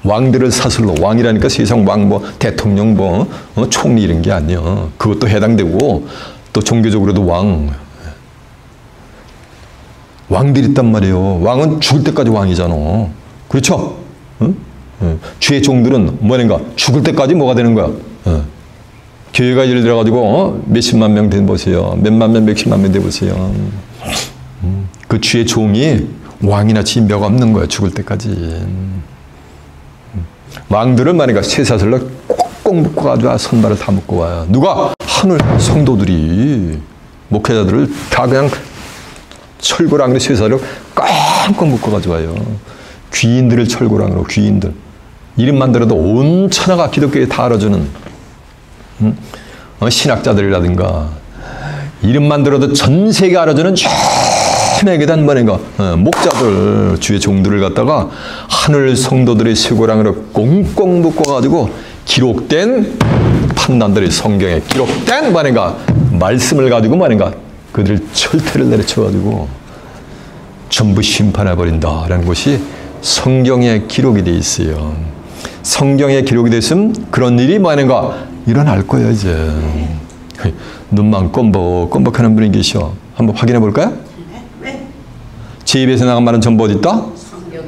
A: 왕들을 사슬로 왕이라니까 세상 왕 뭐 대통령 뭐 총리 이런 게 아니야. 그것도 해당되고 또 종교적으로도 왕들이 있단 말이에요. 왕은 죽을 때까지 왕이잖아. 그렇죠? 주의 종들은 뭐인가 죽을 때까지 뭐가 되는 거야? 교회가 예를 들어가지고 몇십만 명 돼 보세요. 몇만 명, 몇십만 명 돼 보세요. 그 주의 종이 왕이나 진배가 없는 거야. 죽을 때까지. 왕들은 말이니까 쇠사슬로 꼭꼭 묶어가지고 선발을 다 묶고 와요. 누가? 하늘 성도들이 목회자들을 다 그냥 철고랑으로 쇠사슬로 꽉꽉 묶어가지고 와요. 귀인들을 철고랑으로 귀인들. 이름만 들어도 온 천하가 기독교에 다 알아주는 신학자들이라든가 이름만 들어도 전 세계 알아주는 천하에 대한 말인가 목자들 주의 종들을 갖다가 하늘 성도들의 쇠고랑으로 꽁꽁 묶어가지고 기록된 판단들이 성경에 기록된 말인가 말씀을 가지고 말인가 그들을 철퇴를 내려쳐가지고 전부 심판해버린다라는 것이 성경에 기록이 되어 있어요. 성경에 기록이 되어 있으면 그런 일이 뭐하는가 일어날 거예요. 이제 눈만 껌벅하는 분이 계셔. 한번 확인해 볼까요? 제 입에서 나간 말은 전부 어디 있다?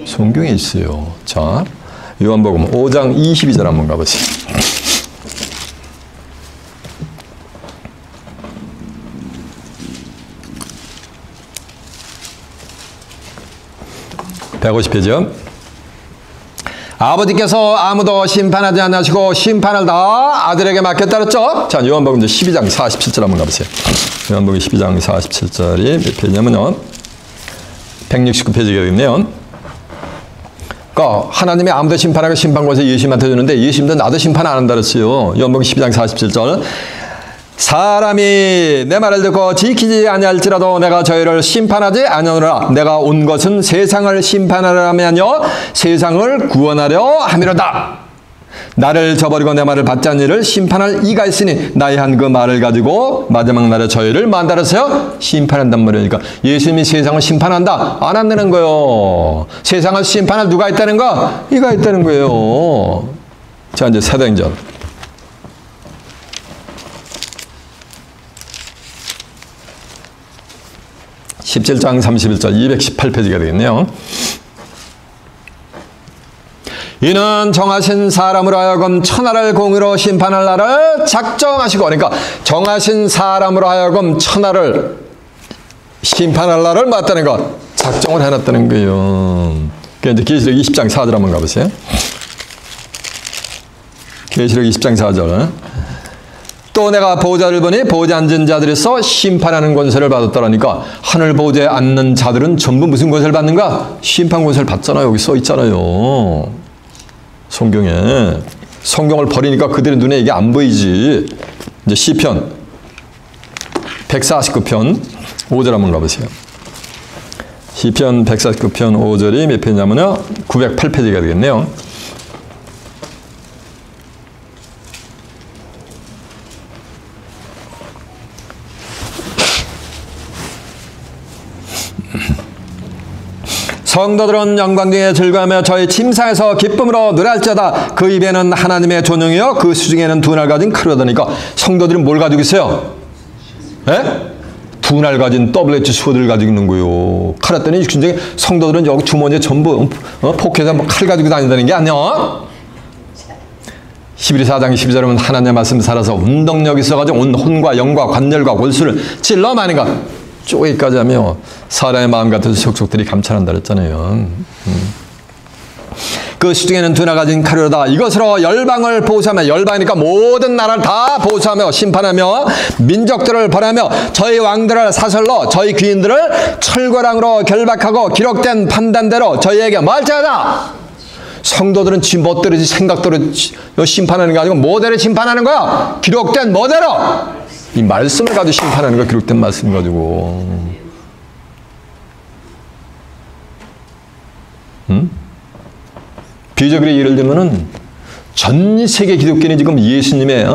A: 성경에 있어요. 자, 요한복음 5장 22절 한번 가보세요. 150페이지요. 아버지께서 아무도 심판하지 않으시고 심판을 다 아들에게 맡겼다 그랬죠? 자, 요한복음 12장 47절 한번 가보세요. 요한복음 12장 47절이 몇 페이지냐면요. 169페이지가 되겠네요. 그러니까 하나님이 아무도 심판하고 심판권을 예수님한테 주는데 예수님도 나도 심판 안 한다 그랬어요. 요한복음 12장 47절. 사람이 내 말을 듣고 지키지 아니할지라도 내가 저희를 심판하지 아니하노라. 내가 온 것은 세상을 심판하려 함이 아니요 세상을 구원하려 함이로다. 나를 저버리고 내 말을 받지 않은 이를 심판할 이가 있으니 나의 한 그 말을 가지고 마지막 날에 저희를 만들어서요 심판한단 말이니까 예수님이 세상을 심판한다 안 한다는 거예요. 세상을 심판할 누가 있다는 거? 이가 있다는 거예요. 자, 이제 사도행전 17장 31절 218페이지가 되겠네요. 이는 정하신 사람으로 하여금 천하를 공의로 심판할 날을 작정하시고, 그러니까 정하신 사람으로 하여금 천하를 심판할 날을 맞다는 것 작정을 해놨다는 거예요. 그러니까 이제 계시록 20장 4절 한번 가보세요. 계시록 20장 4절. 또 내가 보좌를 보니 보좌에 앉은 자들에서 심판하는 권세를 받았더라니까 하늘 보좌에 앉는 자들은 전부 무슨 권세를 받는가? 심판 권세를 받잖아요. 여기 써 있잖아요. 성경에. 성경을 버리니까 그들의 눈에 이게 안 보이지. 이제 시편 149편 5절 한번 가보세요. 시편 149편 5절이 몇 페이지냐면요. 908페이지가 되겠네요. 성도들은 영광 중에 즐거워하며 저희 침상에서 기쁨으로 노래할지어다. 그 입에는 하나님의 존영이요 그 수중에는 두 날 가진 칼이 하다니까 성도들은 뭘 가지고 있어요? 에? 두 날 가진 WH 수호들을 가지고 있는 거예요. 칼 했더니 진짜 성도들은 여기 주머니에 전부 포켓에 칼 가지고 다닌다는 게 아니야. 히브리 4장 12절에 보면 하나님의 말씀 살아서 운동력이 있어가지고 온 혼과 영과 관절과 골수를 찔러 마니가 쪼개기까지 하며 사람의 마음 같은 속속들이 감찰한다 그랬잖아요. 그 수중에는 두 날 가진 칼이로다. 이것으로 열방을 보호하며, 열방이니까 모든 나라를 다 보호하며 심판하며 민족들을 벌하며 저희 왕들을 사설로 저희 귀인들을 철거랑으로 결박하고 기록된 판단대로 저희에게 말자하다. 성도들은 지 멋대로 생각대로 심판하는 게 아니고 뭐대로 심판하는 거야? 기록된 뭐대로? 이 말씀을 가지고 심판하는 거, 기록된 말씀을 가지고. 비적으로 예를 들면은 전 세계 기독교인이 지금 예수님의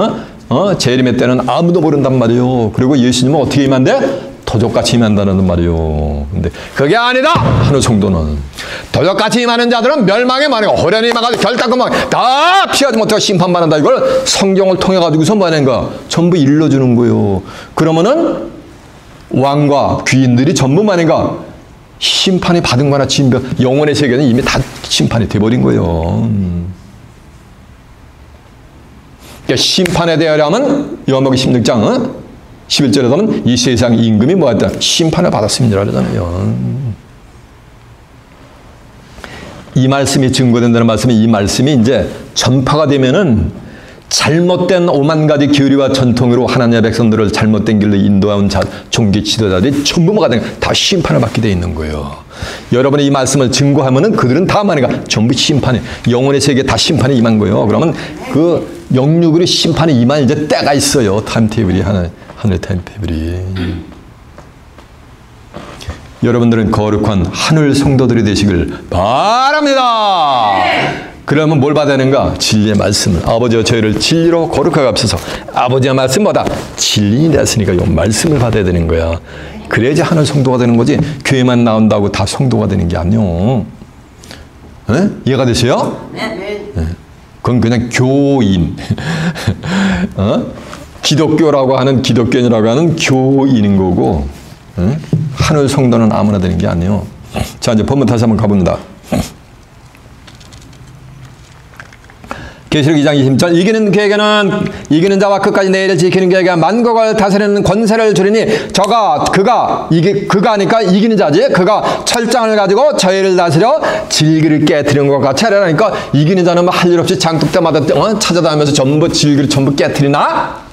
A: 재림의 때는 아무도 모른단 말이에요. 그리고 예수님은 어떻게 임한대? 도적같이 임한다는 말이에요. 근데 그게 아니다 하는 성도는 도적같이 임하는 자들은 멸망에 말이고 호련히 임해가지고 결단금만 다 피하지 못하고 심판받는다. 이걸 성경을 통해 가지고서 뭐 하는 거야? 전부 일러주는 거예요. 그러면은 왕과 귀인들이 전부 말인가? 심판이 받은 거나 진변, 영혼의 세계는 이미 다 심판이 돼버린 거예요. 그러니까 심판에 대하려면 요한복음 16장 11절에 보면 이 세상 임금이 뭐였다? 심판을 받았습니다 그러잖아요. 이 말씀이 증거된다는 말씀이, 이 말씀이 이제 전파가 되면은 잘못된 오만 가지 교리와 전통으로 하나님의 백성들을 잘못된 길로 인도한 종교 지도자들이 전부 뭐가 된 다 심판을 받게 돼 있는 거예요. 여러분이 이 말씀을 증거하면은 그들은 다 말이가 전부 심판이, 영혼의 세계에 다 심판이 임한 거예요. 그러면 그 영육으로 심판이 임할 이제 때가 있어요. 타임테이블이 하늘의 타임테이블이. 여러분들은 거룩한 하늘 성도들이 되시길 바랍니다. 그러면 뭘 받아야 되는가? 진리의 말씀을. 아버지와 저희를 진리로 거룩하게 합소서. 아버지의 말씀보다 진리인 됐으니까 이 말씀을 받아야 되는 거야. 그래야지 하늘 성도가 되는 거지. 교회만 나온다고 다 성도가 되는 게 아니요. 네? 이해가 되세요? 네. 그건 그냥 교인. 기독교라고 하는, 기독교인이라고 하는 교인인 거고, 하늘 성도는 아무나 되는 게 아니에요. 자, 이제 본문 다시 한번 가봅니다. 계시록 2장 20절 이기는 그에게는 이기는 자와 끝까지 내 일을 지키는 그에게 만국을 다스리는 권세를 주리니 그가 하니까 이기는 자지. 그가 철장을 가지고 저희를 다스려 질그릇 깨트리는 것 같이 하려니까 이기는 자는 할 일 없이 장독 때마다 찾아다니면서 전부 질그릇 전부 깨트리나?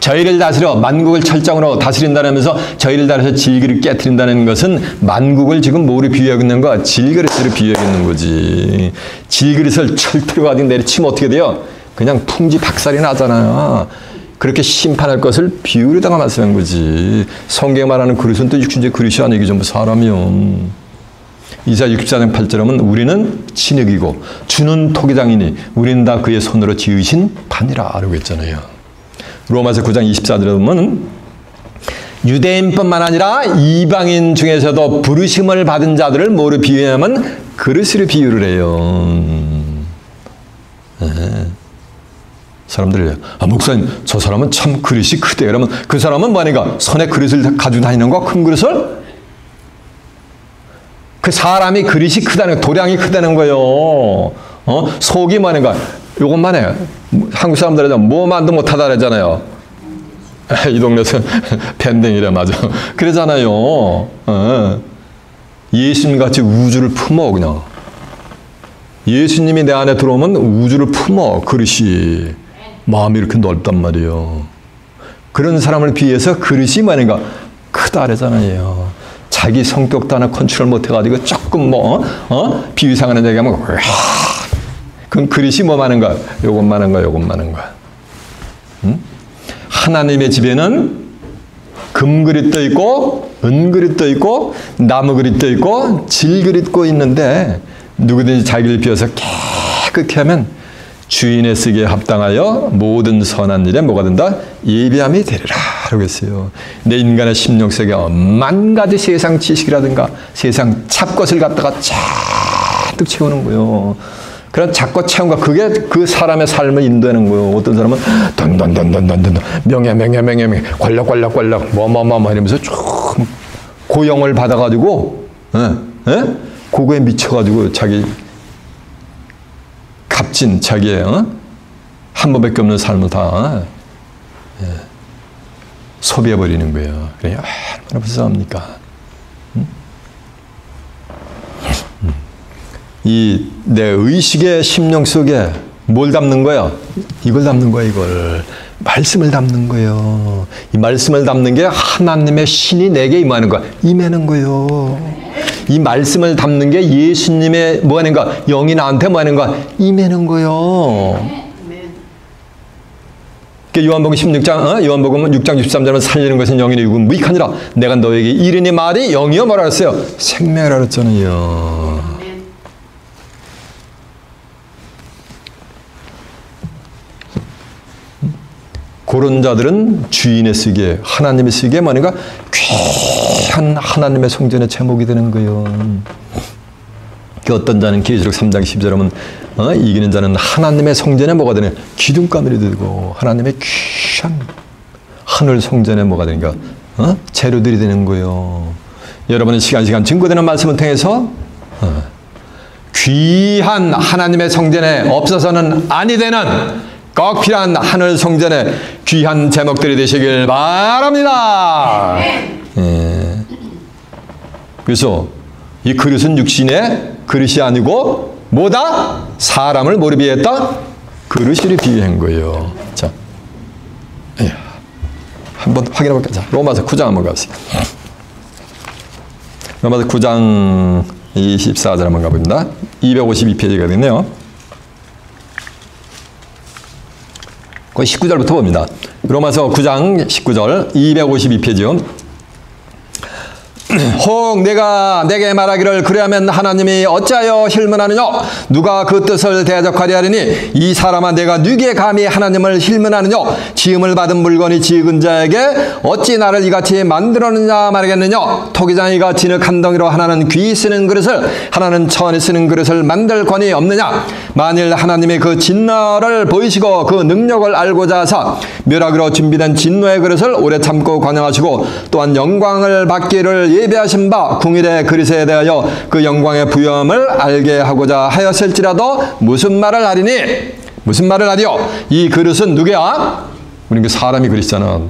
A: 저희를 다스려 만국을 철장으로 다스린다면서 저희를 다스려 질그릇 깨트린다는 것은 만국을 지금 뭐로 비유하고 있는 거야? 질그릇으로 비유하고 있는 거지. 질그릇을 철퇴로 가지고 내리치면 어떻게 돼요? 그냥 풍지 박살이 나잖아요. 그렇게 심판할 것을 비유로다가 말씀한 거지. 성경에 말하는 그릇은 또 육신적 그릇이 아니기 전부 사람이요. 이사야 64장 8절에 하면 우리는 진흙이고 주는 토기장이니 우리는 다 그의 손으로 지으신 판이라 라고 했잖아요. 로마서 9장 24절에 보면 유대인뿐만 아니라 이방인 중에서도 부르심을 받은 자들을 뭐로 비유하면 그릇으로 비유를 해요. 사람들이 목사님 저 사람은 참 그릇이 크대. 그러면 그 사람은 뭐니까 손에 그릇을 가지고 다니는 거 큰 그릇을? 그 사람이 그릇이 크다는 도량이 크다는 거예요. 속이 뭐니까 요것만 해. 한국 사람들은 뭐만도 못하다 그러잖아요. 이 동네에서 밴댕이래 맞아. 그러잖아요. 예수님같이 우주를 품어 그냥. 예수님이 내 안에 들어오면 우주를 품어 그릇이. 마음이 이렇게 넓단 말이에요. 그런 사람을 비해서 그릇이 뭐니까 크다 그러잖아요. 자기 성격도 하나 컨트롤 못해가지고 조금 비위상하는 얘기하면 그럼 그릇이 뭐 많은 거야? 요것 많은 거야, 요것 많은 거야. 하나님의 집에는 금그릇도 있고 은그릇도 있고 나무그릇도 있고 질그릇도 있는데 누구든지 자기를 비워서 깨끗히 하면 주인의 쓰기에 합당하여 모든 선한 일에 뭐가 된다? 예비함이 되리라 라고 했어요. 내 인간의 심령 속에 만 가지 세상 지식이라든가 세상 잡것을 갖다가 잔뜩 채우는 거예요. 그런 작고 채운과 그게 그 사람의 삶을 인도하는 거예요. 어떤 사람은 돈 명예 권력 뭐 이러면서 쭉 고용을 받아가지고 그거에 미쳐가지고 자기 값진 자기의 한 번밖에 없는 삶을 다 소비해버리는 거예요. 그래 얼마나 불쌍합니까? 이 내 의식의 심령 속에 뭘 담는 거예요? 이걸 담는 거야, 이걸. 말씀을 담는 거예요. 이 말씀을 담는 게 하나님의 신이 내게 임하는 거야. 임하는 거예요. 이 말씀을 담는 게 예수님의 뭐 하는 거야? 영이 나한테 뭐 하는 거야? 임하는 거예요. 요한복음 16장, 요한복음 6장 63절은 살리는 것은 영이니 육은 무익하니라. 내가 너에게 이르니 말이 영이여 뭐라 그랬어요? 생명이라 그랬잖아요. 그런 자들은 주인의 쓰기에 하나님의 쓰기에 뭐니까 귀한 하나님의 성전의 제목이 되는 거예요. 어떤 자는 계시록 3장 10절 하면 이기는 자는 하나님의 성전에 뭐가 되냐? 기둥가늘이 되고 하나님의 귀한 하늘 성전에 뭐가 되니까 재료들이 되는 거예요. 여러분은 시간 증거되는 말씀을 통해서 귀한 하나님의 성전에 없어서는 아니 되는 꼭 필요한 하늘 성전에 귀한 제목들이 되시길 바랍니다. 그래서 이 그릇은 육신의 그릇이 아니고 뭐다? 사람을 뭐로 비유했다? 그릇으로 비유한 거예요. 자, 한번 확인해 볼까요? 자, 로마서 9장 한번 가보세요. 로마서 9장 24절 한번 가봅니다. 252페이지가 되네요. 그 19절부터 봅니다. 로마서 9장 19절 252페이지요. 혹 내가 내게 말하기를 그래야면 하나님이 어찌하여 힐문하느냐? 누가 그 뜻을 대적하리 하리니 이 사람아 내가 누구에 감히 하나님을 힐문하느냐? 지음을 받은 물건이 지은 자에게 어찌 나를 이같이 만들었느냐 말하겠느냐? 토기장이가 진흙 한 덩이로 하나는 귀 쓰는 그릇을 하나는 천이 쓰는 그릇을 만들 권이 없느냐? 만일 하나님이 그 진노를 보이시고 그 능력을 알고자 하사 멸하기로 준비된 진노의 그릇을 오래 참고 관영하시고 또한 영광을 받기를 예배하신 바 궁일의 그릇에 대하여 그 영광의 부요함을 알게 하고자 하였을지라도 무슨 말을 하리니? 무슨 말을 하리요? 이 그릇은 누구야? 우리 그 사람이 그릇이잖아.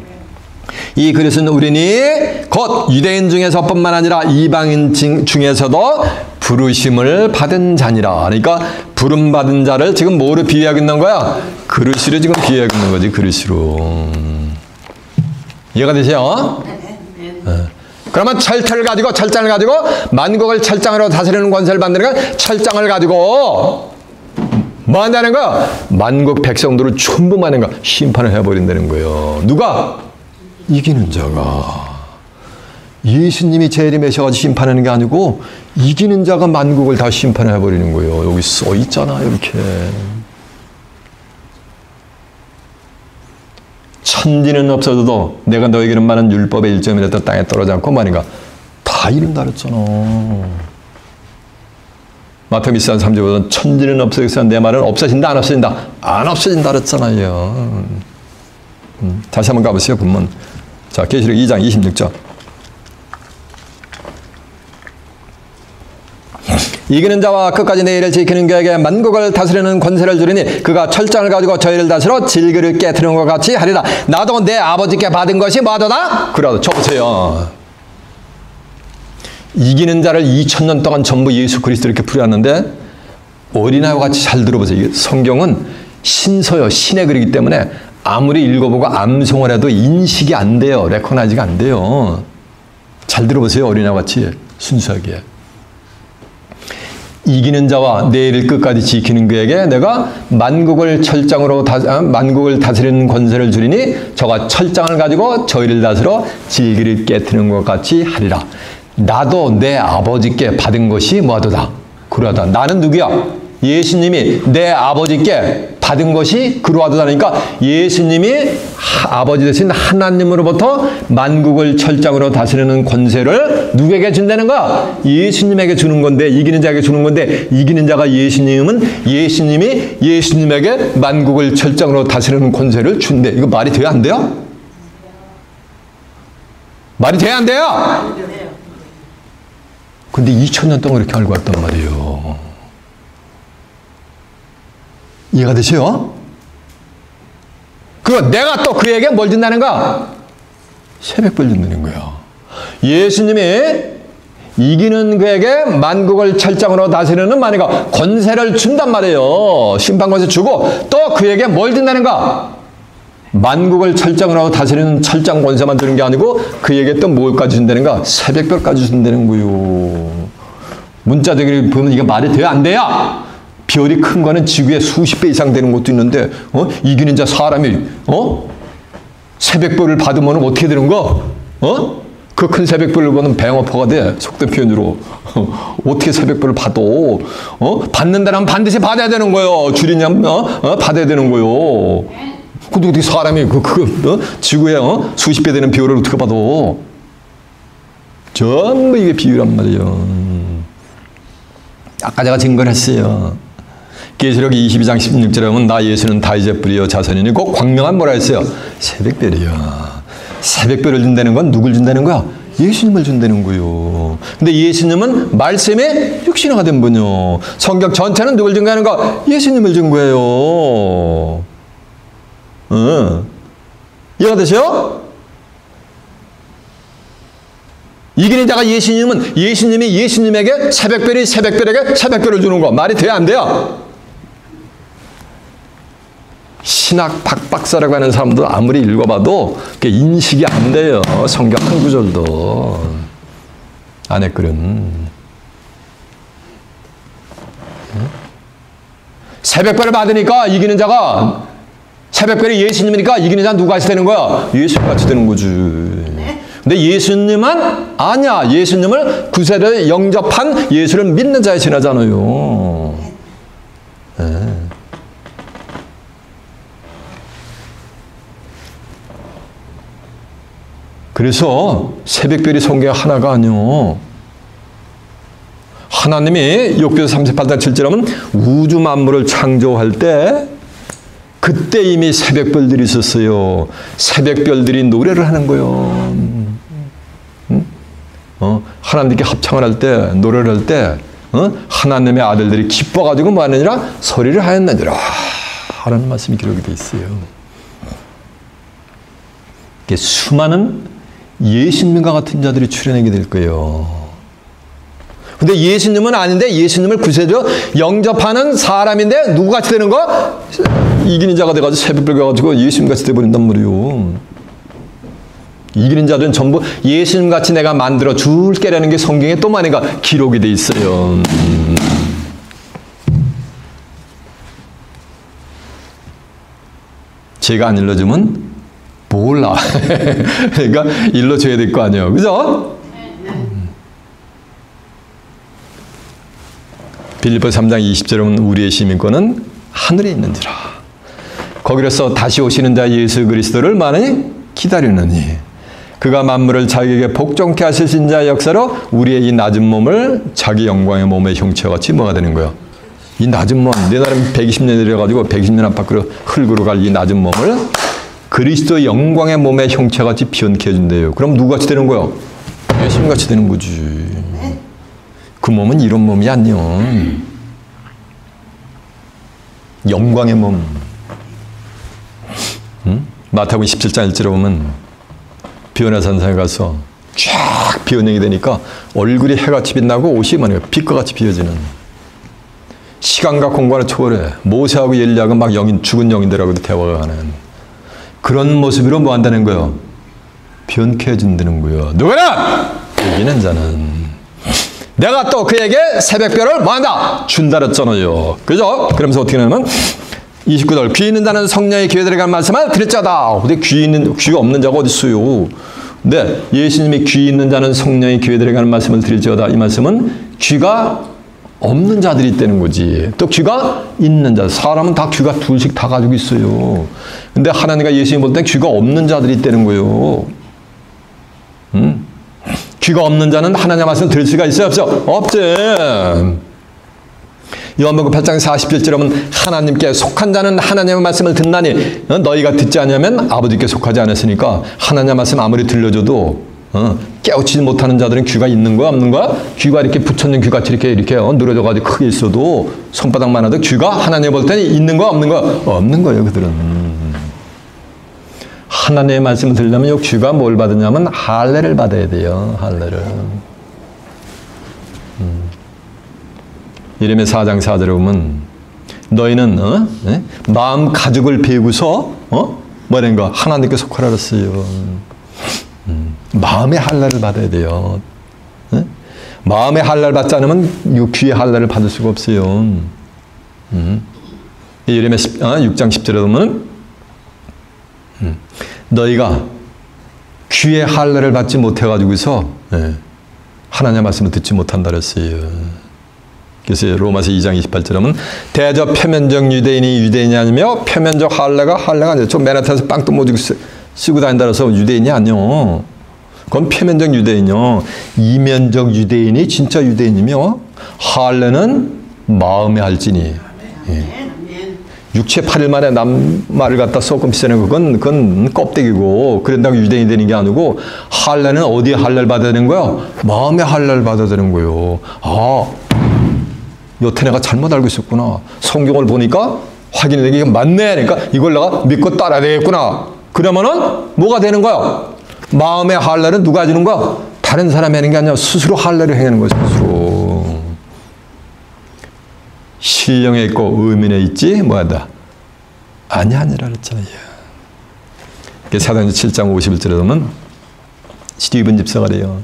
A: 이 그릇은 우리니 곧 유대인 중에서뿐만 아니라 이방인 중에서도 부르심을 받은 자니라. 그러니까 부름 받은 자를 지금 뭐로 비유하고 있는 거야? 그릇으로 지금 비유하고 있는 거지. 그릇으로. 이해가 되세요? 그러면 철장을 가지고 만국을 철장으로 다스리는 권세를 받는 건 철장을 가지고 뭐 한다는 거야? 만국 백성들을 전부 만인가 심판을 해버린다는 거예요. 누가? 이기는 자가. 예수님이 재림하셔가지고 심판하는 게 아니고 이기는 자가 만국을 다 심판을 해버리는 거예요. 여기 써 있잖아요. 이렇게. 천지는 없어져도 내가 너에게는 많은 율법의 1점이라도 땅에 떨어지지 않고 말인가 다 이룬다 그랬잖아. 마태복음 24장 3절보다 천지는 없어져서 내 말은 없어진다 안 없어진다? 안 없어진다 그랬잖아요. 다시 한번 가보세요. 본문. 자, 계시록 2장 26절. 이기는 자와 끝까지 내 일을 지키는 그에게 만국을 다스리는 권세를 주리니 그가 철장을 가지고 저희를 다스려 질그를 깨트리는 것 같이 하리라. 나도 내 아버지께 받은 것이 뭐하도다? 그러다 쳐보세요. 이기는 자를 2000년 동안 전부 예수 그리스도 이렇게 부르었는데 어린아이와 같이 잘 들어보세요. 성경은 신서요. 신의 글이기 때문에 아무리 읽어보고 암송을 해도 인식이 안 돼요. 레코나이즈가 안 돼요. 잘 들어보세요. 어린아이와 같이 순수하게. 이기는 자와 내 일을 끝까지 지키는 그에게 내가 만국을 다스리는 권세를 주리니 저가 철장을 가지고 저희를 다스려 질기를 깨트리는 것 같이 하리라. 나도 내 아버지께 받은 것이 뭐하도다? 그러하다. 나는 누구야? 예수님이 내 아버지께 받은 것이 그러하다니까 예수님이 아버지 되신 하나님으로부터 만국을 철장으로 다스리는 권세를 누구에게 준다는 거야? 예수님에게 주는 건데, 이기는 자에게 주는 건데, 이기는 자가 예수님은 예수님이 예수님에게 만국을 철장으로 다스리는 권세를 준대. 이거 말이 돼요? 안 돼요? 말이 돼요? 안 돼요? 근데 2000년 동안 이렇게 알고 왔단 말이에요. 이해가 되세요? 내가 또 그에게 뭘 준다는 거야? 새벽별 준다는 거야. 예수님이 이기는 그에게 만국을 철장으로 다스리는 만이가 권세를 준단 말이에요. 심판권세 주고 또 그에게 뭘 준다는 거야? 만국을 철장으로 다스리는 철장 권세만 주는 게 아니고 그에게 또 뭘까지 준다는가? 새벽별까지 준다는 거요. 문자적으로 보면 이게 말이 돼요? 안 돼요? 별이 큰 거는 지구에 수십 배 이상 되는 것도 있는데 이기는 자 사람이 새벽별을 받으면 어떻게 되는 거? 그 큰 새벽별을 보면 뱅어퍼가 돼. 속된 표현으로. 어떻게 새벽별을 받아? 받는다면 반드시 받아야 되는 거예요. 줄이냐면 받아야 되는 거예요. 근데 어떻게 사람이 지구에 수십 배 되는 별을 어떻게 받아? 전부 이게 비유란 말이에요. 아까 제가 증거를 했어요. 계시록 22장 16절에 보면 나 예수는 다윗의 뿌리요 자손이니 곧 광명한 뭐라 했어요? 새벽별이요. 새벽별을 준다는 건 누굴 준다는 거야? 예수님을 준다는 거요. 근데 예수님은 말씀에 육신화가 된 분이요. 성경 전체는 누굴 증거하는 거야? 예수님을 증거해요. 이해가 되세요? 이기는 자가 예수님이 예수님에게 새벽별에게 새벽별을 주는 거 말이 돼요? 안 돼요? 신학 박박사라고 하는 사람도 아무리 읽어봐도 인식이 안 돼요. 성경 한 구절도 안 했거든. 새벽별을 받으니까 이기는 자가 새벽별이 예수님이니까 이기는 자는 누가 같이 되는 거야? 예수님 같이 되는 거지. 근데 예수님은 아니야. 예수님을 구세를 영접한 예수를 믿는 자에 지나잖아요. 네. 그래서 새벽별이 성경 하나가 아니요. 하나님이 욥기서 38장 7절 하면 우주 만물을 창조할 때 그때 이미 새벽별들이 있었어요. 새벽별들이 노래를 하는 거예요. 하나님께 합창을 할 때, 노래를 할 때, 하나님의 아들들이 기뻐가지고 뭐 하느니라? 소리를 하였느니라. 하라는 말씀이 기록이 되어 있어요. 수많은 예수님과 같은 자들이 출현하게 될 거예요. 근데 예수님은 아닌데 예수님을 구세주로 영접하는 사람인데 누구같이 되는 거? 이기는 자가 돼가지고 새벽별 가가지고 예수님같이 돼버린단 말이에요. 이기는 자들은 전부 예수님같이 내가 만들어 줄게라는 게 성경에 또 많이가 기록이 돼 있어요. 제가 안 일러주면 몰라. 그러니까 일러줘야 될 거 아니에요. 그죠? 빌립보서 3장 20절은 우리의 시민권은 하늘에 있는지라. 거기로서 다시 오시는 자 예수 그리스도를 많이 기다리느니 그가 만물을 자기에게 복종케 하시신 자의 역사로 우리의 이 낮은 몸을 자기 영광의 몸의 형체와 같이 뭐가 되는 거예요? 이 낮은 몸, 내 나름 120년 이래가지고 120년 앞밖으로 흙으로 갈 이 낮은 몸을 그리스도의 영광의 몸의 형체와 같이 변케 해준대요. 그럼 누구같이 되는 거예요? 예수님같이 되는 거지. 그 몸은 이런 몸이 아니요. 영광의 몸. 마태복음 17장 1절에 보면 비오나산상에 가서 쫙 비원형이 되니까 얼굴이 해같이 빛나고 옷이 뭐냐 빛과 같이 비어지는 시간과 공간을 초월해 모세하고 엘리야가 막 영인 죽은 영인들하고도 대화가 하는 그런 모습으로 뭐 한다는 거예요? 변케 해준다는 거예요. 누구나 이기는 자는 내가 또 그에게 새벽별을 뭐 한다? 준다 그랬잖아요. 그죠? 그러면서 어떻게 하냐면 29절 귀 있는 자는 성령의 귀에 들어간 말씀을 들을 자다. 근데 귀가 없는 자가 어디 있어요? 근데 예수님이 귀 있는 자는 성령의 귀에 들어가는 말씀을 들을 자다. 이 말씀은 귀가 없는 자들이 있다는 거지. 또 귀가 있는 자. 사람은 다 귀가 둘씩 다 가지고 있어요. 근데 하나님과 예수님 볼 땐 귀가 없는 자들이 있다는 거예요. 귀가 없는 자는 하나님의 말씀을 들을 수가 있어요? 없어? 없지. 요한복음 8장 47절에 보면 하나님께 속한 자는 하나님의 말씀을 듣나니 너희가 듣지 않으면 아버지께 속하지 않았으니까 하나님의 말씀 아무리 들려줘도 깨우치지 못하는 자들은 귀가 있는 거야 없는 거야? 귀가 이렇게 붙였는 귀같이 이렇게 늘어져가지고 크게 있어도 손바닥만 하도 귀가 하나님 볼 때는 있는 거야 없는 거야? 없는 거예요 그들은. 하나님의 말씀을 들으려면 요 귀가 뭘 받으냐면 할례를 받아야 돼요. 할례를. 예레미야 4장 4절에 보면 너희는 마음 가죽을 베고서 뭐라는가 하나님께 속하라 그랬어요. 마음의 할례를 받아야 돼요. 마음의 할례를 받지 않으면 이 귀의 할례를 받을 수가 없어요. 예레미야 6장 10절에 보면 너희가 귀의 할례를 받지 못해가지고서 하나님의 말씀을 듣지 못한다 그랬어요. 그래서 로마서 2장 28절에 보면 대저 표면적 유대인이 유대인이 아니며 표면적 할례가 아니죠. 좀 맨하탄에서 빵도 못 쓰고 다닌다 그래서 유대인이 아니요. 그건 표면적 유대인이요. 이면적 유대인이 진짜 유대인이며 할례는 마음에 할지니. 육체 8일 만에 남말을 갖다 소금 씻어내는 그건 껍데기고 그런다고 유대인이 되는 게 아니고 할례는 어디에 할례를 받아야 되는 거예요? 마음의 할례를 받아야 되는 거예요. 여태 내가 잘못 알고 있었구나. 성경을 보니까 확인이 되게 맞네. 그러니까 이걸 내가 믿고 따라야 되겠구나. 그러면은 뭐가 되는 거야? 마음의 할례는 누가 해주는 거야? 다른 사람이 하는 게 아니라 스스로 할례를 행하는 거야. 스스로. 신령에 있고 의민에 있지 뭐하다? 아니하니라 그랬잖아요. 사도행전 7장 51절에 보면 스티븐 집사가 그래요.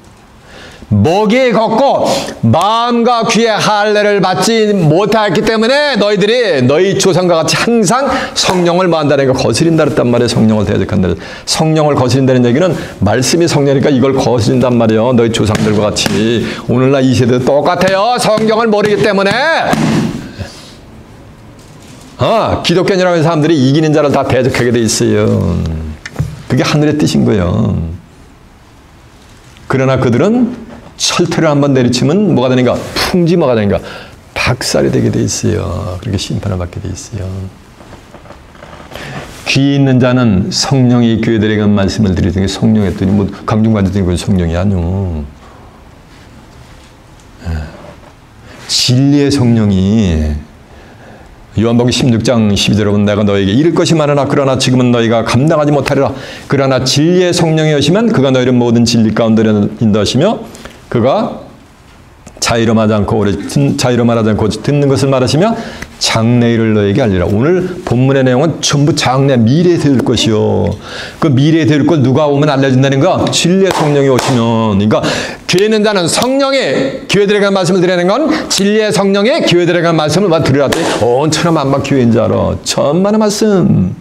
A: 목이 걷고 마음과 귀의 할례를 받지 못했기 때문에 너희들이 너희 조상과 같이 항상 성령을 만다는 거 거스린다 그랬단 말이에요. 성령을 대적한다. 성령을 거스린다는 얘기는 말씀이 성령이니까 이걸 거스린단 말이에요. 너희 조상들과 같이. 오늘날 이 세대도 똑같아요. 성경을 모르기 때문에. 기독교인이라고 하는 사람들이 이기는 자를 다 대적하게 돼 있어요. 그게 하늘의 뜻인 거예요. 그러나 그들은 철퇴를 한번 내리치면 뭐가 되는가? 풍지마가 되는가? 박살이 되게 돼 있어요. 그렇게 심판을 받게 돼 있어요. 귀 있는 자는 성령이 교회들에게 말씀을 드리는 게 성령의 뜻이 뭐 강중관자들이 그건 성령이 아니오. 진리의 성령이 요한복음 16장 12절에 보면 내가 너에게 이를 것이 많으나 그러나 지금은 너희가 감당하지 못하리라. 그러나 진리의 성령이 오시면 그가 너희를 모든 진리 가운데로 인도하시며 그가 자유로 말하지 않고 듣는 것을 말하시며 장래일을 너에게 알리라. 오늘 본문의 내용은 전부 장래 미래에 될 것이요. 그 미래에 될 걸 누가 오면 알려준다는 거? 진리의 성령이 오시면. 그러니까 교회는 자는 성령의 교회들에게 말씀을 드리는 건 진리의 성령의 교회들에게 말씀을 들으라. 온천하만막 교회인 줄 알아. 천만의 말씀.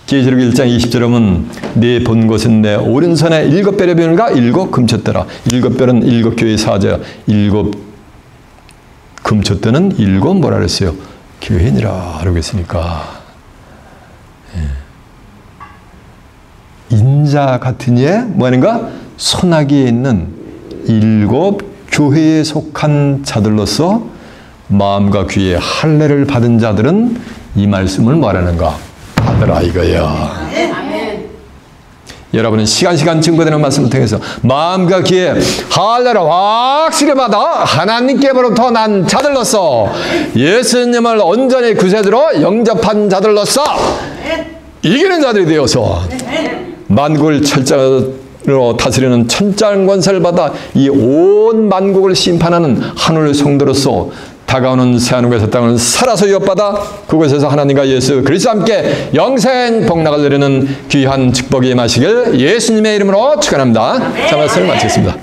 A: 계시록 1장 20절에 보면 네 본 것은 내 오른손에 7별의 별과 7 금촛대라. 7별은 7 교회의 사제야. 7 금촛대는 7 뭐라 그랬어요? 교회니라 그러고 있으니까. 인자 같은 이에 뭐하는가? 소나기에 있는 7 교회에 속한 자들로서 마음과 귀에 할례를 받은 자들은 이 말씀을 뭐라는가? 받으라 이거야. 여러분은 시간 증거되는 말씀을 통해서 마음과 귀에 할례를 확실히 받아 하나님께로부터 난 자들로서 예수님을 온전히 구세주로 영접한 자들로서 이기는 자들이 되어서 만국을 철저로 다스리는 천장 권세를 받아 이 온 만국을 심판하는 하늘 성도로서 다가오는 새하늘과 땅을 살아서 유업받아 그곳에서 하나님과 예수 그리스도와 함께 영생 복락을 누리는 귀한 축복이 임하시길 예수님의 이름으로 축원합니다. 자, 말씀을 마치겠습니다.